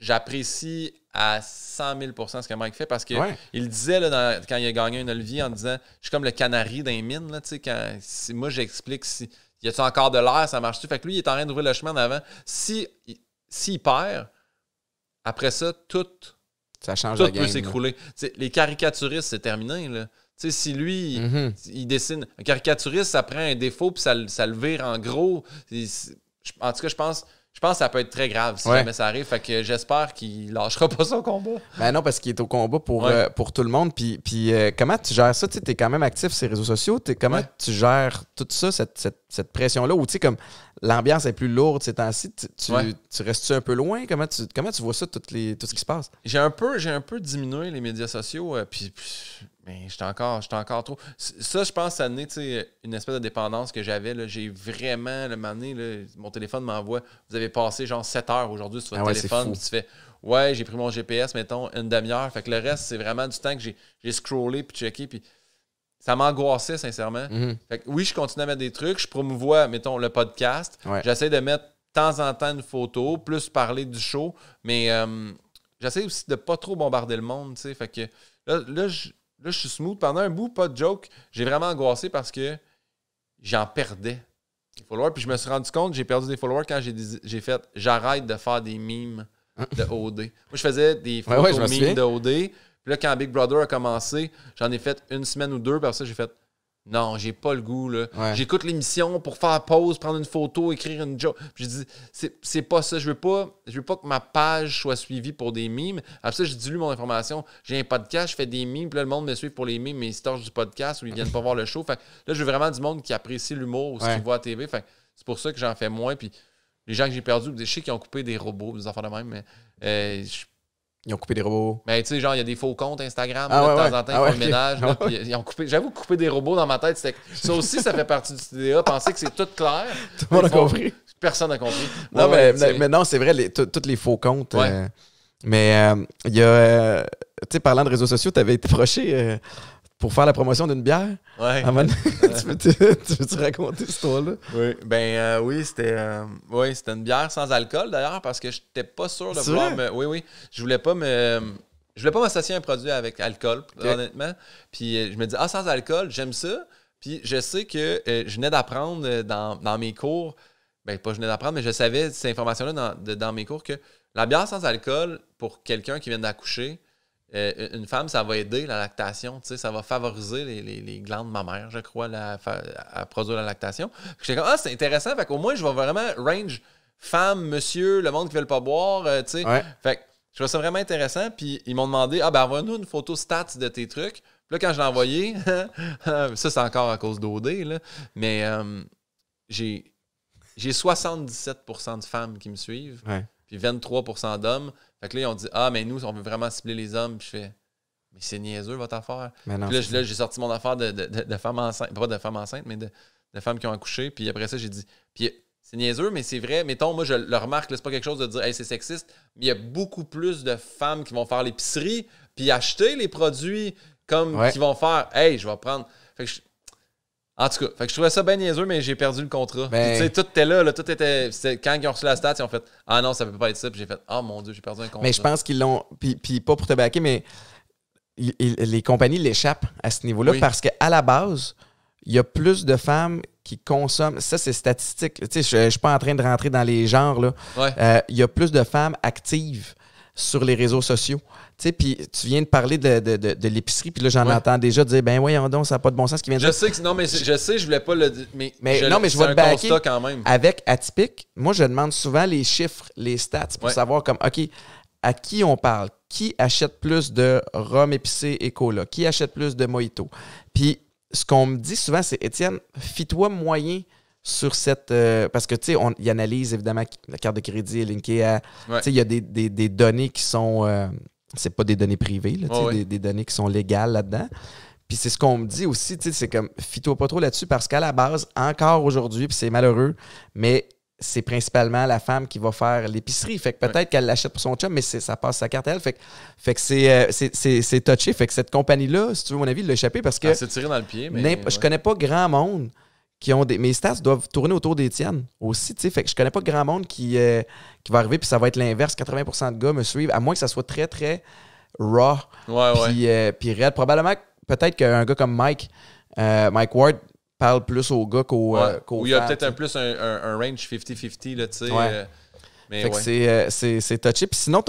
J'apprécie à 100 000 % ce que Mike fait, parce que il disait là, quand il a gagné un Olivier en disant « Je suis comme le canari dans les mines, là, tu sais, moi, j'explique si y a-tu encore de l'air, ça marche-tu? » Fait que lui, il est en train d'ouvrir le chemin en avant. S'il perd, après ça, tout peut s'écrouler. Les caricaturistes, c'est terminé, là. Tu sais, si lui, il dessine... Un caricaturiste, ça prend un défaut puis ça le vire en gros. En tout cas, je pense que ça peut être très grave si jamais ça arrive. Fait que j'espère qu'il lâchera pas son combat. Ben non, parce qu'il est au combat pour tout le monde. Puis comment tu gères ça? Tu es quand même actif sur les réseaux sociaux. Comment tu gères tout ça, cette pression-là? Ou tu sais, comme l'ambiance est plus lourde ces temps-ci, tu restes-tu un peu loin? Comment tu vois ça, tout ce qui se passe? J'ai un peu diminué les médias sociaux. Mais j'étais encore trop. Ça, je pense, ça a donné une espèce de dépendance que j'avais. Là. J'ai vraiment, le moment donné, là, mon téléphone m'envoie. Vous avez passé genre 7 heures aujourd'hui sur votre téléphone. Puis tu fais, ouais, j'ai pris mon GPS, mettons, une demi-heure. Fait que le reste, c'est vraiment du temps que j'ai scrollé puis checké. Puis ça m'angoissait, sincèrement. Fait que oui, je continue à mettre des trucs. Je promouvois, mettons, le podcast. J'essaie de mettre de temps en temps une photo, plus parler du show. Mais j'essaie aussi de pas trop bombarder le monde. T'sais. Fait que là, je suis smooth. Pendant un bout, pas de joke, j'ai vraiment angoissé parce que j'en perdais des followers. Puis je me suis rendu compte que j'ai perdu des followers quand j'ai fait « J'arrête de faire des mimes de OD ». Moi, je faisais des photos mimes de OD. Puis là, quand Big Brother a commencé, j'en ai fait une semaine ou deux. Puis ça, j'ai fait « Non, j'ai pas le goût. Là. J'écoute l'émission pour faire pause, prendre une photo, écrire une joke. » Puis je dis « C'est pas ça. Je veux pas que ma page soit suivie pour des mimes. » Après ça, je dilue mon information. J'ai un podcast, je fais des mimes. Puis là, le monde me suit pour les mimes, mais ils se torchent du podcast ou ils viennent pas voir le show. Fait que là, je veux vraiment du monde qui apprécie l'humour ou ce qu'ils voit à la TV. Fait que c'est pour ça que j'en fais moins. Puis les gens que j'ai perdus, je sais qu'ils ont coupé des robots, des affaires de même, mais ils ont coupé des robots. Mais tu sais, genre, il y a des faux comptes Instagram. De temps en temps, ils font le ménage. Là, puis ils ont coupé. J'avoue, couper des robots dans ma tête, ça aussi, ça fait partie du TDA. Penser que c'est tout clair. Tout le monde a compris. Personne n'a compris. Non, mais non, c'est vrai, tous les faux comptes. Mais il y a. Tu sais, parlant de réseaux sociaux, tu avais été approché pour faire la promotion d'une bière. Ouais. Tu veux-tu raconter cette histoire-là? Oui. Oui, c'était une bière sans alcool d'ailleurs, parce que j'étais pas sûr de vouloir me. Oui. Je voulais pas m'associer à un produit avec alcool, honnêtement. Puis je me dis, sans alcool, j'aime ça. Puis je sais que je venais d'apprendre dans mes cours, pas je venais d'apprendre, mais je savais cette information-là dans mes cours que la bière sans alcool, pour quelqu'un qui vient d'accoucher, une femme, ça va aider la lactation, ça va favoriser les glandes mammaires, je crois, à produire la lactation. J'étais comme, c'est intéressant, fait qu'au moins, je vais vraiment range femme, monsieur, le monde qui ne veut pas boire, tu sais. Fait que je trouve ça vraiment intéressant, puis ils m'ont demandé, envoie-nous une photo stats de tes trucs. Puis là, quand je l'ai envoyé, ça, c'est encore à cause d'OD, là, mais j'ai 77% de femmes qui me suivent, puis 23% d'hommes. Fait que là, ils ont dit, mais nous, on veut vraiment cibler les hommes. Puis je fais, mais c'est niaiseux, votre affaire. Puis là, j'ai sorti mon affaire de femmes enceintes. Pas de femmes enceintes, mais de femmes qui ont accouché. Puis après ça, j'ai dit, puis c'est niaiseux, mais c'est vrai. Mettons, moi, je le remarque, là, c'est pas quelque chose de dire, c'est sexiste. Mais il y a beaucoup plus de femmes qui vont faire l'épicerie, puis acheter les produits comme qui vont faire, je vais prendre. Fait que en tout cas, je trouvais ça bien niaiseux, mais j'ai perdu le contrat. Tu sais, tout était là, tout était. Quand ils ont reçu la stat, ils ont fait non, ça peut pas être ça. Puis j'ai fait mon Dieu, j'ai perdu un contrat. Mais je pense qu'ils l'ont. Puis pas pour te baquer, mais les compagnies l'échappent à ce niveau-là parce qu'à la base, il y a plus de femmes qui consomment. Ça, c'est statistique. Tu sais, je suis pas en train de rentrer dans les genres, là. Il y a plus de femmes actives sur les réseaux sociaux. Tu sais, puis tu viens de parler de l'épicerie, puis là, j'en entends déjà dire, voyons donc, ça n'a pas de bon sens ce qui vient de dire. Je sais, je voulais pas le dire, mais je vois le baquer quand même. Avec Atypique, moi, je demande souvent les chiffres, les stats, pour savoir comme, OK, à qui on parle? Qui achète plus de rhum épicé et cola? Qui achète plus de mojito? Puis, ce qu'on me dit souvent, c'est, Étienne, fie-toi moyen sur cette... parce que, tu sais, il analyse, évidemment, la carte de crédit est linkée à... Tu sais, il y a des données qui sont... c'est pas des données privées, là, des données qui sont légales là-dedans. Puis c'est ce qu'on me dit aussi, tu sais, c'est comme, fie-toi pas trop là-dessus, parce qu'à la base, encore aujourd'hui, puis c'est malheureux, mais c'est principalement la femme qui va faire l'épicerie. Fait que peut-être qu'elle l'achète pour son chum, mais ça passe sa carte à elle. Fait que c'est touché. Fait que cette compagnie-là, si tu veux mon avis, l'a échappé parce que... C'est tiré dans le pied, mais... Je connais pas grand monde qui ont des... Mes stats doivent tourner autour des tiennes aussi, tu sais. Fait que je connais pas grand monde qui va arriver puis ça va être l'inverse. 80% de gars me suivent, à moins que ça soit très, très raw. Puis raide. Probablement, peut-être qu'un gars comme Mike Ward parle plus aux gars qu'aux Ou il y a peut-être un range 50-50, là, tu sais. Mais fait que c'est touché. Puis sinon,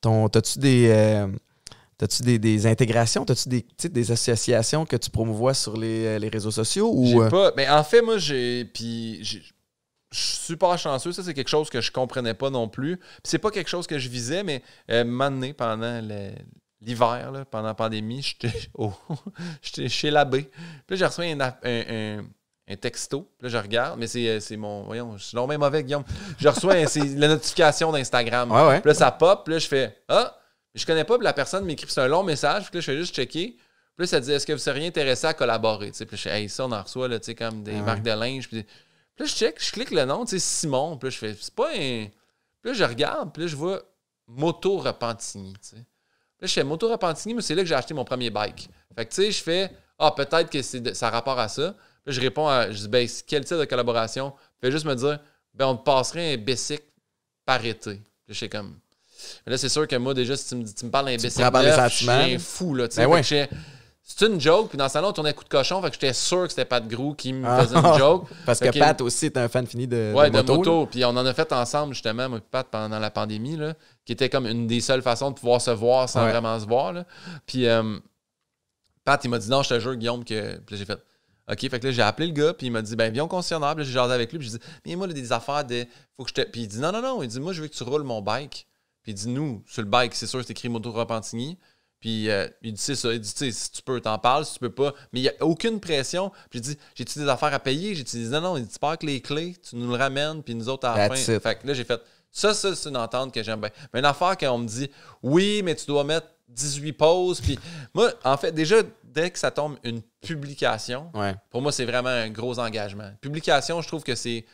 t'as-tu des intégrations? T'as-tu des associations que tu promouvois sur les réseaux sociaux? Ou... J'ai pas. Mais en fait, moi, je suis super chanceux. Ça, c'est quelque chose que je comprenais pas non plus. Puis c'est pas quelque chose que je visais, mais un moment donné, pendant l'hiver, là, pendant la pandémie, j'étais chez l'abbé. Puis là, j'ai reçu un texto. Puis là, je regarde, mais c'est mon... Voyons, je suis non même mauvais, Guillaume. Je reçois c'est la notification d'Instagram. Ouais. Puis là, ça pop. Puis là, je fais « Ah! » Je connais pas, puis la personne m'écrit, c'est un long message, puis là, je fais juste checker. Puis là, ça dit « Est-ce que vous seriez intéressé à collaborer? » Puis je fais « Hey, ça, on en reçoit, là, comme des marques de linge. » Puis là, je clique le nom, Simon. Puis là, je fais « C'est pas un... » Puis là, je regarde, puis là, je vois Moto Repentigny, Puis là, je fais Moto Repentigny, mais c'est là que j'ai acheté mon premier bike. Fait que, tu sais, je fais « Ah, peut-être que ça a rapport à ça. » Puis là, je réponds je dis « Ben, quel type de collaboration? » Puis juste me dire « Ben, on te passerait un bicycle par été. » Puis là, je fais comme... Mais là, c'est sûr que moi, déjà, si tu me parles d'un bicycle, je suis un fou, là, tu sais. C'est une joke, puis dans ce temps-là, on tournait coup de cochon, fait que j'étais sûr que c'était Pat Grou qui me faisait une joke. Parce que Pat aussi est un fan fini de moto. Puis on en a fait ensemble, justement, moi et Pat, pendant la pandémie, là, qui était comme une des seules façons de pouvoir se voir sans vraiment se voir. Là. Puis Pat, il m'a dit, non, je te jure, Guillaume, que... Puis là, j'ai fait... OK, fait que là, j'ai appelé le gars, puis il m'a dit, ben, viens au concessionnaire. Puis là, j'ai jasé avec lui, puis j'ai dit, mais moi, là, des affaires de... Faut que je te... Puis il dit, non. Il dit, moi, je veux que tu roules mon bike. Puis il dit, nous, sur le bike, c'est sûr, c'est écrit Moto Repentigny. Puis il dit, c'est ça. Il dit, tu sais, si tu peux, t'en parles, si tu peux pas. Mais il n'y a aucune pression. Puis je dis, j'ai-tu des affaires à payer? J'ai dit, non. Il dit, tu pars avec les clés, tu nous le ramènes, puis nous autres, à la fin. Fait que là, j'ai fait, ça, c'est une entente que j'aime bien. Mais une affaire qu'on me dit, oui, mais tu dois mettre 18 pauses. Puis moi, en fait, déjà, dès que ça tombe une publication, pour moi, c'est vraiment un gros engagement. Publication, je trouve que c'est...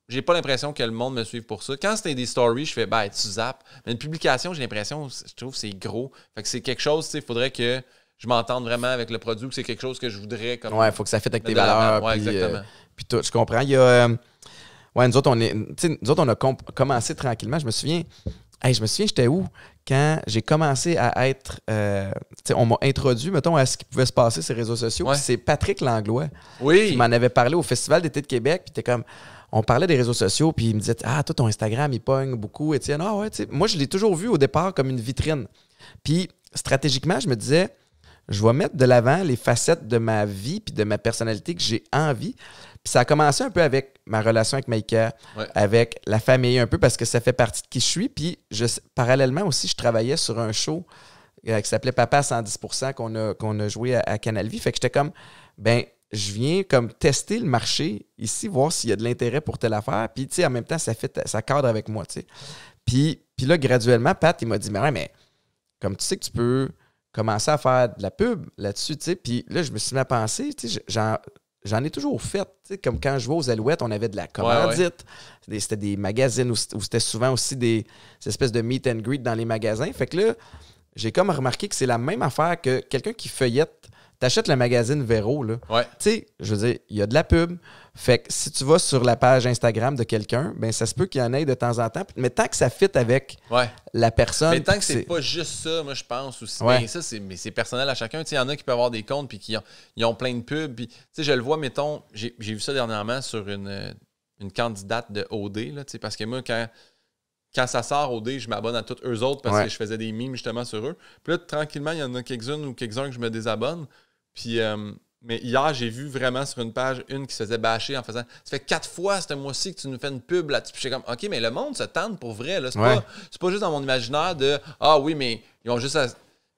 J'ai pas l'impression que le monde me suive pour ça. Quand c'était des stories, je fais, ben, tu zappes. Mais une publication, j'ai l'impression, je trouve que c'est gros. Fait que c'est quelque chose, tu sais, il faudrait que je m'entende vraiment avec le produit, que c'est quelque chose que je voudrais. Comme il faut que ça fitte avec tes valeurs. Ouais, exactement. Puis tout, je comprends. Il y a. Nous autres, on a commencé tranquillement. Je me souviens, j'étais où? Quand j'ai commencé à être... on m'a introduit, mettons, à ce qui pouvait se passer sur les réseaux sociaux. Puis c'est Patrick Langlois qui m'en avait parlé au Festival d'été de Québec. Puis t'es comme... On parlait des réseaux sociaux, puis il me disait « Ah, toi, ton Instagram, il pogne beaucoup. » Étienne, ah ouais, tu sais. Moi, je l'ai toujours vu au départ comme une vitrine. Puis, stratégiquement, je me disais, je vais mettre de l'avant les facettes de ma vie puis de ma personnalité que j'ai envie. Puis ça a commencé un peu avec ma relation avec Maïka, avec la famille un peu, parce que ça fait partie de qui je suis. Puis, parallèlement aussi, je travaillais sur un show qui s'appelait Papa à 110% qu'on a joué à Canal Vie. Fait que j'étais comme, je viens comme tester le marché ici, voir s'il y a de l'intérêt pour telle affaire. Puis, tu sais, en même temps, ça cadre avec moi, tu sais. Puis là, graduellement, Pat, il m'a dit, mais comme tu sais que tu peux commencer à faire de la pub là-dessus, tu sais. Puis là, je me suis mis à penser, tu sais, j'en ai toujours fait, tu sais, comme quand je vais aux Alouettes, on avait de la commandite. C'était des magazines où c'était souvent aussi des espèces de meet and greet dans les magasins. Fait que là, j'ai comme remarqué que c'est la même affaire que quelqu'un qui feuillette. T'achètes le magazine Véro, là. Tu sais, je veux dire, il y a de la pub. Fait que si tu vas sur la page Instagram de quelqu'un, ça se peut qu'il y en ait de temps en temps. Mais tant que ça fit avec la personne... Mais tant que c'est pas juste ça, moi, je pense aussi. Ça, c'est personnel à chacun. Tu sais, il y en a qui peuvent avoir des comptes puis qui ont plein de pubs. Puis, tu sais, je le vois, mettons, j'ai vu ça dernièrement sur une candidate de OD, là, tu sais, parce que moi, quand ça sort OD, je m'abonne à tous eux autres parce que je faisais des mimes justement sur eux. Puis là, tranquillement, il y en a quelques-unes ou quelques-uns que je me désabonne. Puis, mais hier, j'ai vu vraiment sur une page une qui se faisait bâcher en faisant « Ça fait 4 fois ce mois-ci que tu nous fais une pub là-dessus. » Puis j'étais comme « OK, mais le monde se tente pour vrai. Là. C'est pas juste dans mon imaginaire de « Ah oui, mais ils ont juste à... »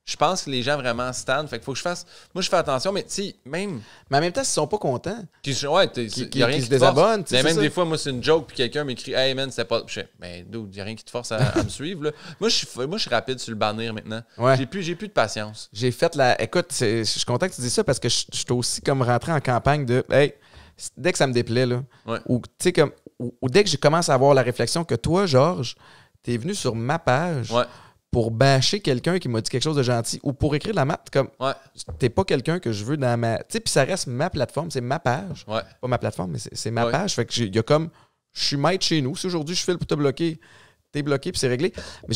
Je pense que les gens vraiment stand. Fait qu'il faut que je fasse... Moi, je fais attention, mais tu sais, même... Mais en même temps, s'ils sont pas contents... Il y a rien qui se désabonnent. Mais même des fois, moi, c'est une joke, puis quelqu'un m'écrit « Hey man, c'est pas... » Je fais « Mais dude, il n'y a rien qui te force à me suivre. Là. » Moi, je suis rapide sur le bannir maintenant. J'ai plus de patience. J'ai fait la... Écoute, je suis content que tu dises ça parce que je suis aussi comme rentré en campagne de « Hey, dès que ça me déplaît, là, ou dès que je commence à avoir la réflexion que toi, Georges, t'es venu sur ma page pour bâcher quelqu'un qui m'a dit quelque chose de gentil ou pour écrire de la map, comme t'es pas quelqu'un que je veux dans ma... Tu sais, puis ça reste ma plateforme, c'est ma page. Pas ma plateforme, mais c'est ma page. Fait que il y a comme... Je suis maître chez nous. Si aujourd'hui je file pour te bloquer, t'es bloqué puis c'est réglé. Mais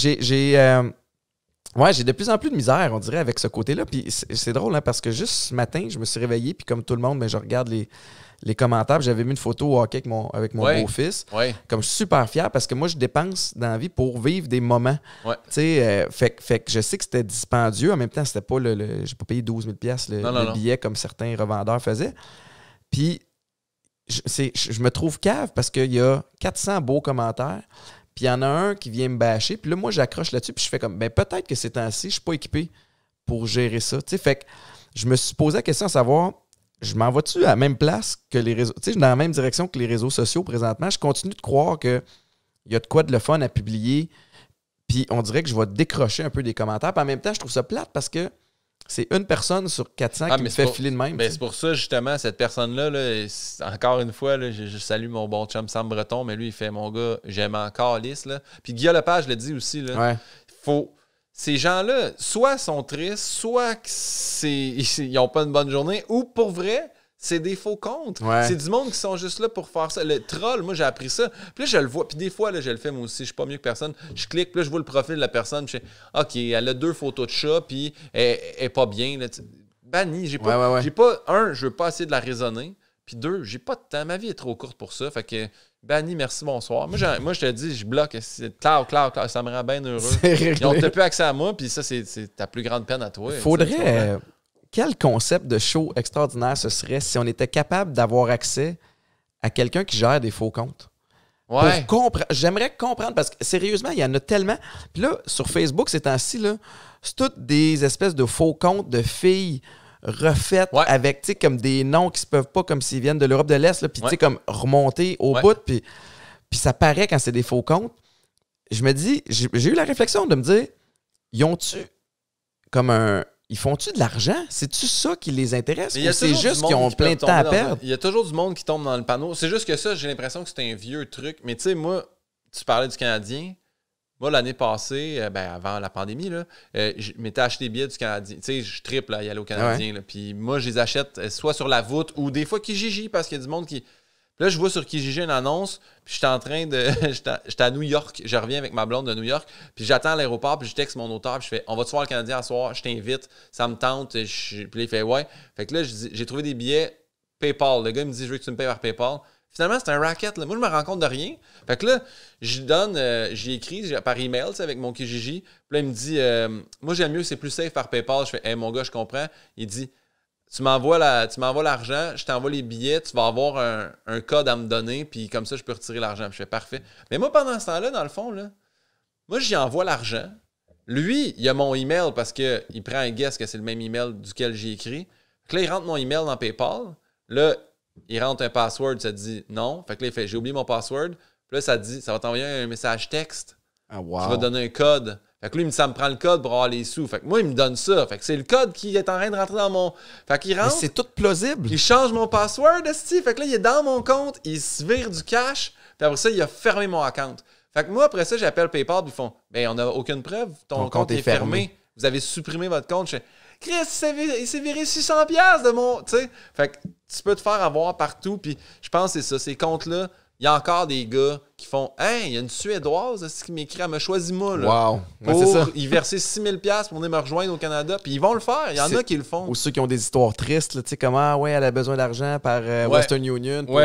j'ai de plus en plus de misère, on dirait, avec ce côté-là. Puis c'est drôle, hein, parce que juste ce matin, je me suis réveillé, puis comme tout le monde, mais je regarde les commentaires. J'avais mis une photo au hockey avec mon beau-fils. Comme je suis super fier parce que moi, je dépense dans la vie pour vivre des moments. Fait que je sais que c'était dispendieux. En même temps, c'était pas j'ai pas payé 12 000 le billet comme certains revendeurs faisaient. Puis, je me trouve cave parce qu'il y a 400 beaux commentaires. Puis il y en a un qui vient me bâcher. Puis là, moi, j'accroche là-dessus. Puis je fais comme, peut-être que ces temps-ci, je suis pas équipé pour gérer ça. Fait que je me suis posé la question à savoir, je m'en vais-tu à la même place que les réseaux? Tu sais, dans la même direction que les réseaux sociaux présentement. Je continue de croire qu'il y a de quoi de le fun à publier. Puis on dirait que je vais décrocher un peu des commentaires. Puis en même temps, je trouve ça plate parce que c'est une personne sur 400 qui me fait filer de même. C'est pour ça, justement, cette personne-là, encore une fois, là, je salue mon bon chum Sam Breton, mais lui, il fait, mon gars, j'aime encore Lys. Puis Guillaume Lepage le dit aussi. Là, ces gens-là, soit sont tristes, soit ils n'ont pas une bonne journée, ou pour vrai, c'est des faux comptes. C'est du monde qui sont juste là pour faire ça. Le troll, moi, j'ai appris ça. Puis là, je le vois. Puis des fois, là, je le fais moi aussi. Je suis pas mieux que personne. Je clique, puis là, je vois le profil de la personne. Puis je fais, OK, elle a 2 photos de chat, puis elle est pas bien. Là, banni. J'ai pas, je veux pas essayer de la raisonner. Puis 2, j'ai pas de temps. Ma vie est trop courte pour ça. Fait que banni, merci, bonsoir. Moi, je te dis, je bloque. Claire. Ça me rend bien heureux. Ils ont plus accès à moi, puis ça, c'est ta plus grande peine à toi. Faudrait... Quel concept de show extraordinaire ce serait si on était capable d'avoir accès à quelqu'un qui gère des faux comptes? J'aimerais comprendre, parce que sérieusement, il y en a tellement. Puis là, sur Facebook, ces temps-ci, là, c'est toutes des espèces de faux comptes de filles refaites avec, tu sais, comme des noms qui se peuvent pas, comme s'ils viennent de l'Europe de l'Est, puis tu sais, comme remonter au bout, puis ça paraît quand c'est des faux comptes. Je me dis, j'ai eu la réflexion de me dire, ils font-tu de l'argent? C'est-tu ça qui les intéresse? Ou c'est juste qu'ils ont plein de temps à perdre? Il y a toujours du monde qui tombe dans le panneau. C'est juste que ça, j'ai l'impression que c'est un vieux truc. Mais tu sais, moi, tu parlais du Canadien. Moi, l'année passée, avant la pandémie, là, je m'étais acheté des billets du Canadien. Tu sais, je triple à y aller au Canadien. Puis moi, je les achète soit sur la voûte ou des fois Kijiji, parce qu'il y a du monde qui... Puis là, je vois sur Kijiji une annonce, puis j'étais en train de... J'étais à New York, je reviens avec ma blonde de New York, puis j'attends à l'aéroport, puis je texte mon auteur, puis je fais « On va-tu voir le Canadien à soir? Je t'invite, ça me tente. » Puis là, il fait « Ouais. » Fait que là, j'ai trouvé des billets PayPal. Le gars, il me dit « Je veux que tu me payes par PayPal. » Finalement, c'est un racket. Là. Moi, je me rends compte de rien. Fait que là, j'y écris par email avec mon Kijiji. Puis là, il me dit moi, j'aime mieux, c'est plus safe par PayPal. Je fais hey, mon gars, je comprends. Il dit tu m'envoies l'argent, je t'envoie les billets, tu vas avoir un code à me donner, puis comme ça, je peux retirer l'argent. Puis je fais parfait. Mais moi, pendant ce temps-là, dans le fond, là, moi, j'y envoie l'argent. Lui, il a mon email parce qu'il prend un guess que c'est le même email duquel j'ai écrit. Fait que là, il rentre mon email dans PayPal. Là, il rentre un password, ça dit non. Fait que là, il fait j'ai oublié mon password. Puis là, ça dit ça va t'envoyer un message texte. Ah, wow. Tu vas donner un code. Fait que lui, il me dit ça me prend le code pour avoir les sous. Fait que moi, il me donne ça. Fait que c'est le code qui est en train de rentrer dans mon. Fait qu'il rentre. Mais c'est tout plausible. Il change mon password, esti. Fait que là, il est dans mon compte, il se vire du cash. Puis après ça, il a fermé mon account. Fait que moi, après ça, j'appelle PayPal. Puis ils font ben, on n'a aucune preuve. Ton compte est fermé. Vous avez supprimé votre compte. Je fais Chris, il s'est viré 600$ de mon. Tu sais. Fait que tu peux te faire avoir partout. Puis je pense que c'est ça. Ces comptes-là, il y a encore des gars qui font hey, il y a une Suédoise qui m'écrit, elle me choisit moi. Là, wow. Ouais, pour c'est ça. Y verser 6 000$ pour venir me rejoindre au Canada. Puis ils vont le faire. Il y en a qui le font. Ou ceux qui ont des histoires tristes. Tu sais, comment, elle a besoin d'argent par Western Union. Pour,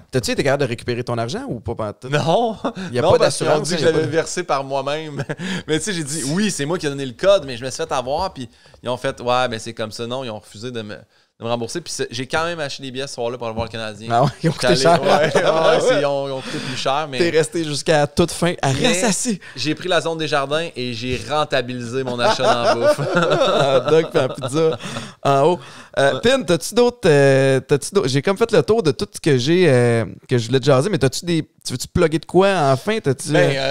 T'as-tu été capable de récupérer ton argent ou pas? Non. Il n'y a pas d'assurance. On dit que je l'avais versé par moi-même. Mais tu sais, j'ai dit oui, c'est moi qui ai donné le code, mais je me suis fait avoir. Puis ils ont fait ouais, ben c'est comme ça. Non, ils ont refusé de me rembourser. Puis j'ai quand même acheté des billets ce soir-là pour aller voir le Canadien. Ah ouais, ils ont coûté cher. Ils ont coûté plus cher. Mais... T'es resté jusqu'à toute fin à rester assis. J'ai pris la zone des jardins et j'ai rentabilisé mon achat dans la bouffe. Hot dog et la pizza en haut. Pin, t'as-tu d'autres... J'ai comme fait le tour de tout ce que j'ai que je voulais te jaser, mais t'as-tu des... Tu veux-tu plugger de quoi enfin?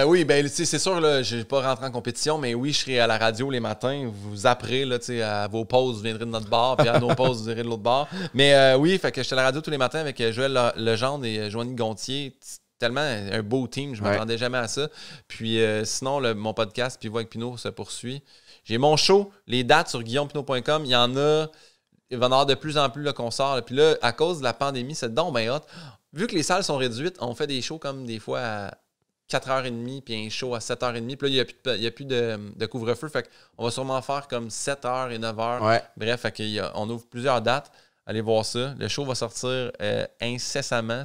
Oui, c'est sûr, là, je vais pas rentrer en compétition, mais oui, je serai à la radio les matins. Vous apprez, là, à vos pauses, vous viendrez de notre bar, puis à nos pauses, vous viendrez de l'autre bar. Mais oui, fait que j'étais à la radio tous les matins avec Joël Legendre et Joanie Gontier. Tellement un beau team, je m'attendais jamais à ça. Puis sinon, mon podcast, Puis Voix avec Pinot, se poursuit. J'ai mon show, les dates sur guillaumepinot.com. Il y en a, il va y en avoir de plus en plus là, qu'on sort. Puis là, à cause de la pandémie, c'est donc bien hot. Vu que les salles sont réduites, on fait des shows comme des fois à 4h30, puis un show à 7h30. Puis là, il n'y a plus de couvre-feu. Fait qu'on va sûrement faire comme 7h et 9h. Ouais. Bref, on ouvre plusieurs dates. Allez voir ça. Le show va sortir incessamment.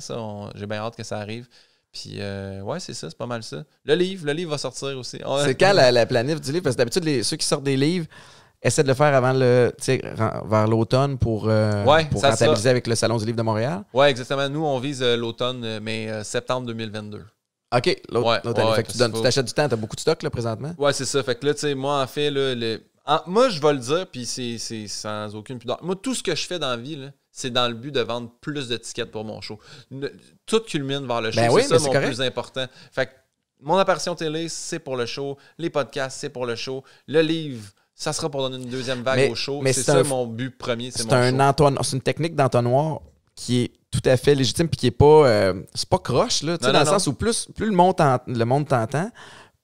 J'ai bien hâte que ça arrive. Puis, ouais, c'est ça, c'est pas mal ça. Le livre va sortir aussi. C'est quand la planif du livre? Parce que d'habitude, ceux qui sortent des livres essaient de le faire avant vers l'automne pour rentabiliser avec le Salon du livre de Montréal. Oui, exactement. Nous, on vise l'automne, mais septembre 2022. OK, l'autre année. Fait que tu t'achètes du temps, t'as beaucoup de stock là, présentement. Ouais, c'est ça. Fait que là, tu sais, moi, en fait, là, moi, je vais le dire, puis c'est sans aucune pudeur. Moi, tout ce que je fais dans la vie, là, c'est dans le but de vendre plus de tickets pour mon show. Tout culmine vers le show. Oui, c'est ça mon correct. plus important. Fait que mon apparition télé, c'est pour le show. Les podcasts, c'est pour le show. Le livre, ça sera pour donner une deuxième vague au show. C'est ça mon but premier, c'est mon show. C'est une technique d'entonnoir qui est tout à fait légitime puis qui est pas... c'est pas croche, là. Dans le sens où plus le monde t'entend,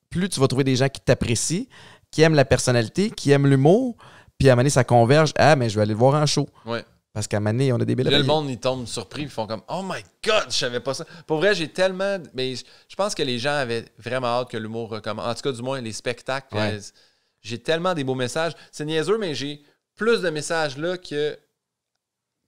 plus tu vas trouver des gens qui t'apprécient, qui aiment la personnalité, qui aiment l'humour, puis à un moment donné, ça converge. Ah, mais je vais aller le voir en show. Ouais. Parce qu'à un moment donné, on a des belles là, le monde, ils tombent surpris, ils font comme « Oh my God, je savais pas ça! » Pour vrai, j'ai tellement... Mais je pense que les gens avaient vraiment hâte que l'humour recommence. En tout cas, du moins, les spectacles. Ouais. J'ai tellement des beaux messages. C'est niaiseux, mais j'ai plus de messages là que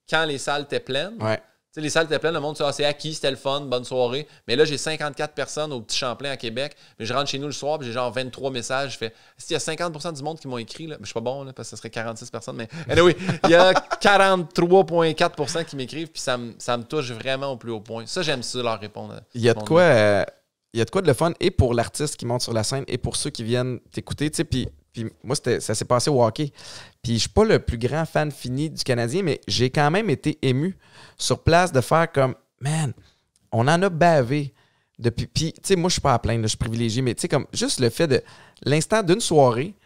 quand les salles étaient pleines. Ouais. Tu sais, les salles étaient pleines, le monde dit « Ah, c'est acquis, c'était le fun, bonne soirée. » Mais là, j'ai 54 personnes au Petit Champlain à Québec. Mais je rentre chez nous le soir, puis j'ai genre 23 messages. Je fais « S'il y a 50% du monde qui m'ont écrit, là, mais je suis pas bon, là, parce que ce serait 46 personnes. Mais anyway, il y a 43,4% qui m'écrivent, puis ça me touche vraiment au plus haut point. Ça, j'aime ça, leur répondre. Il y a de quoi de le fun, et pour l'artiste qui monte sur la scène, et pour ceux qui viennent t'écouter. Tu sais, puis moi, ça s'est passé au hockey. Puis je suis pas le plus grand fan fini du Canadien, mais j'ai quand même été ému sur place de faire comme, man, on en a bavé depuis. Puis, tu sais, moi, je suis pas à plaindre, je suis privilégié, mais tu sais, comme juste le fait de l'instant d'une soirée,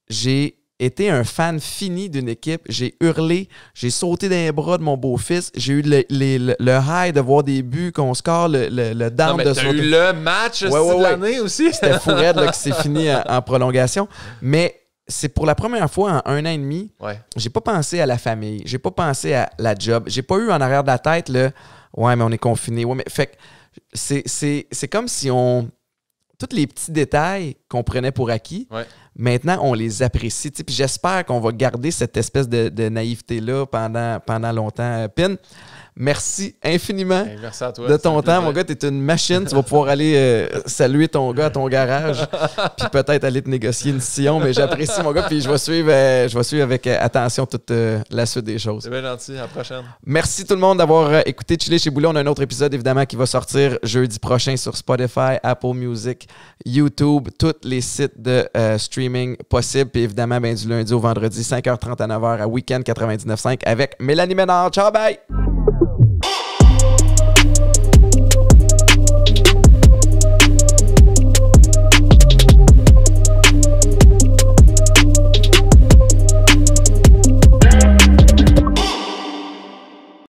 j'ai été un fan fini d'une équipe. J'ai hurlé, j'ai sauté dans les bras de mon beau-fils. J'ai eu le high de voir des buts, qu'on score, le down de sauter. T'as eu le match de l'année aussi. C'était fou raide là, qui s'est fini en prolongation. Mais c'est pour la première fois en 1 an et demi, j'ai pas pensé à la famille, j'ai pas pensé à la job, j'ai pas eu en arrière de la tête le « Ouais, mais on est confiné. » Ouais, mais fait que c'est comme si tous les petits détails qu'on prenait pour acquis, maintenant, on les apprécie. Puis j'espère qu'on va garder cette espèce de naïveté-là pendant longtemps. Pin, merci infiniment merci à toi, de ton temps. Mon gars, t'es une machine. Tu vas pouvoir aller saluer ton gars à ton garage puis peut-être aller te négocier une sillon. Mais j'apprécie, mon gars. Puis je vais suivre avec attention toute la suite des choses. C'est bien gentil. À la prochaine. Merci tout le monde d'avoir écouté Chiller chez Boulet. On a un autre épisode, évidemment, qui va sortir jeudi prochain sur Spotify, Apple Music, YouTube, tous les sites de streaming possibles. Puis évidemment, du lundi au vendredi, 5h30 à 9h à Weekend 99.5 avec Mélanie Ménard. Ciao, bye!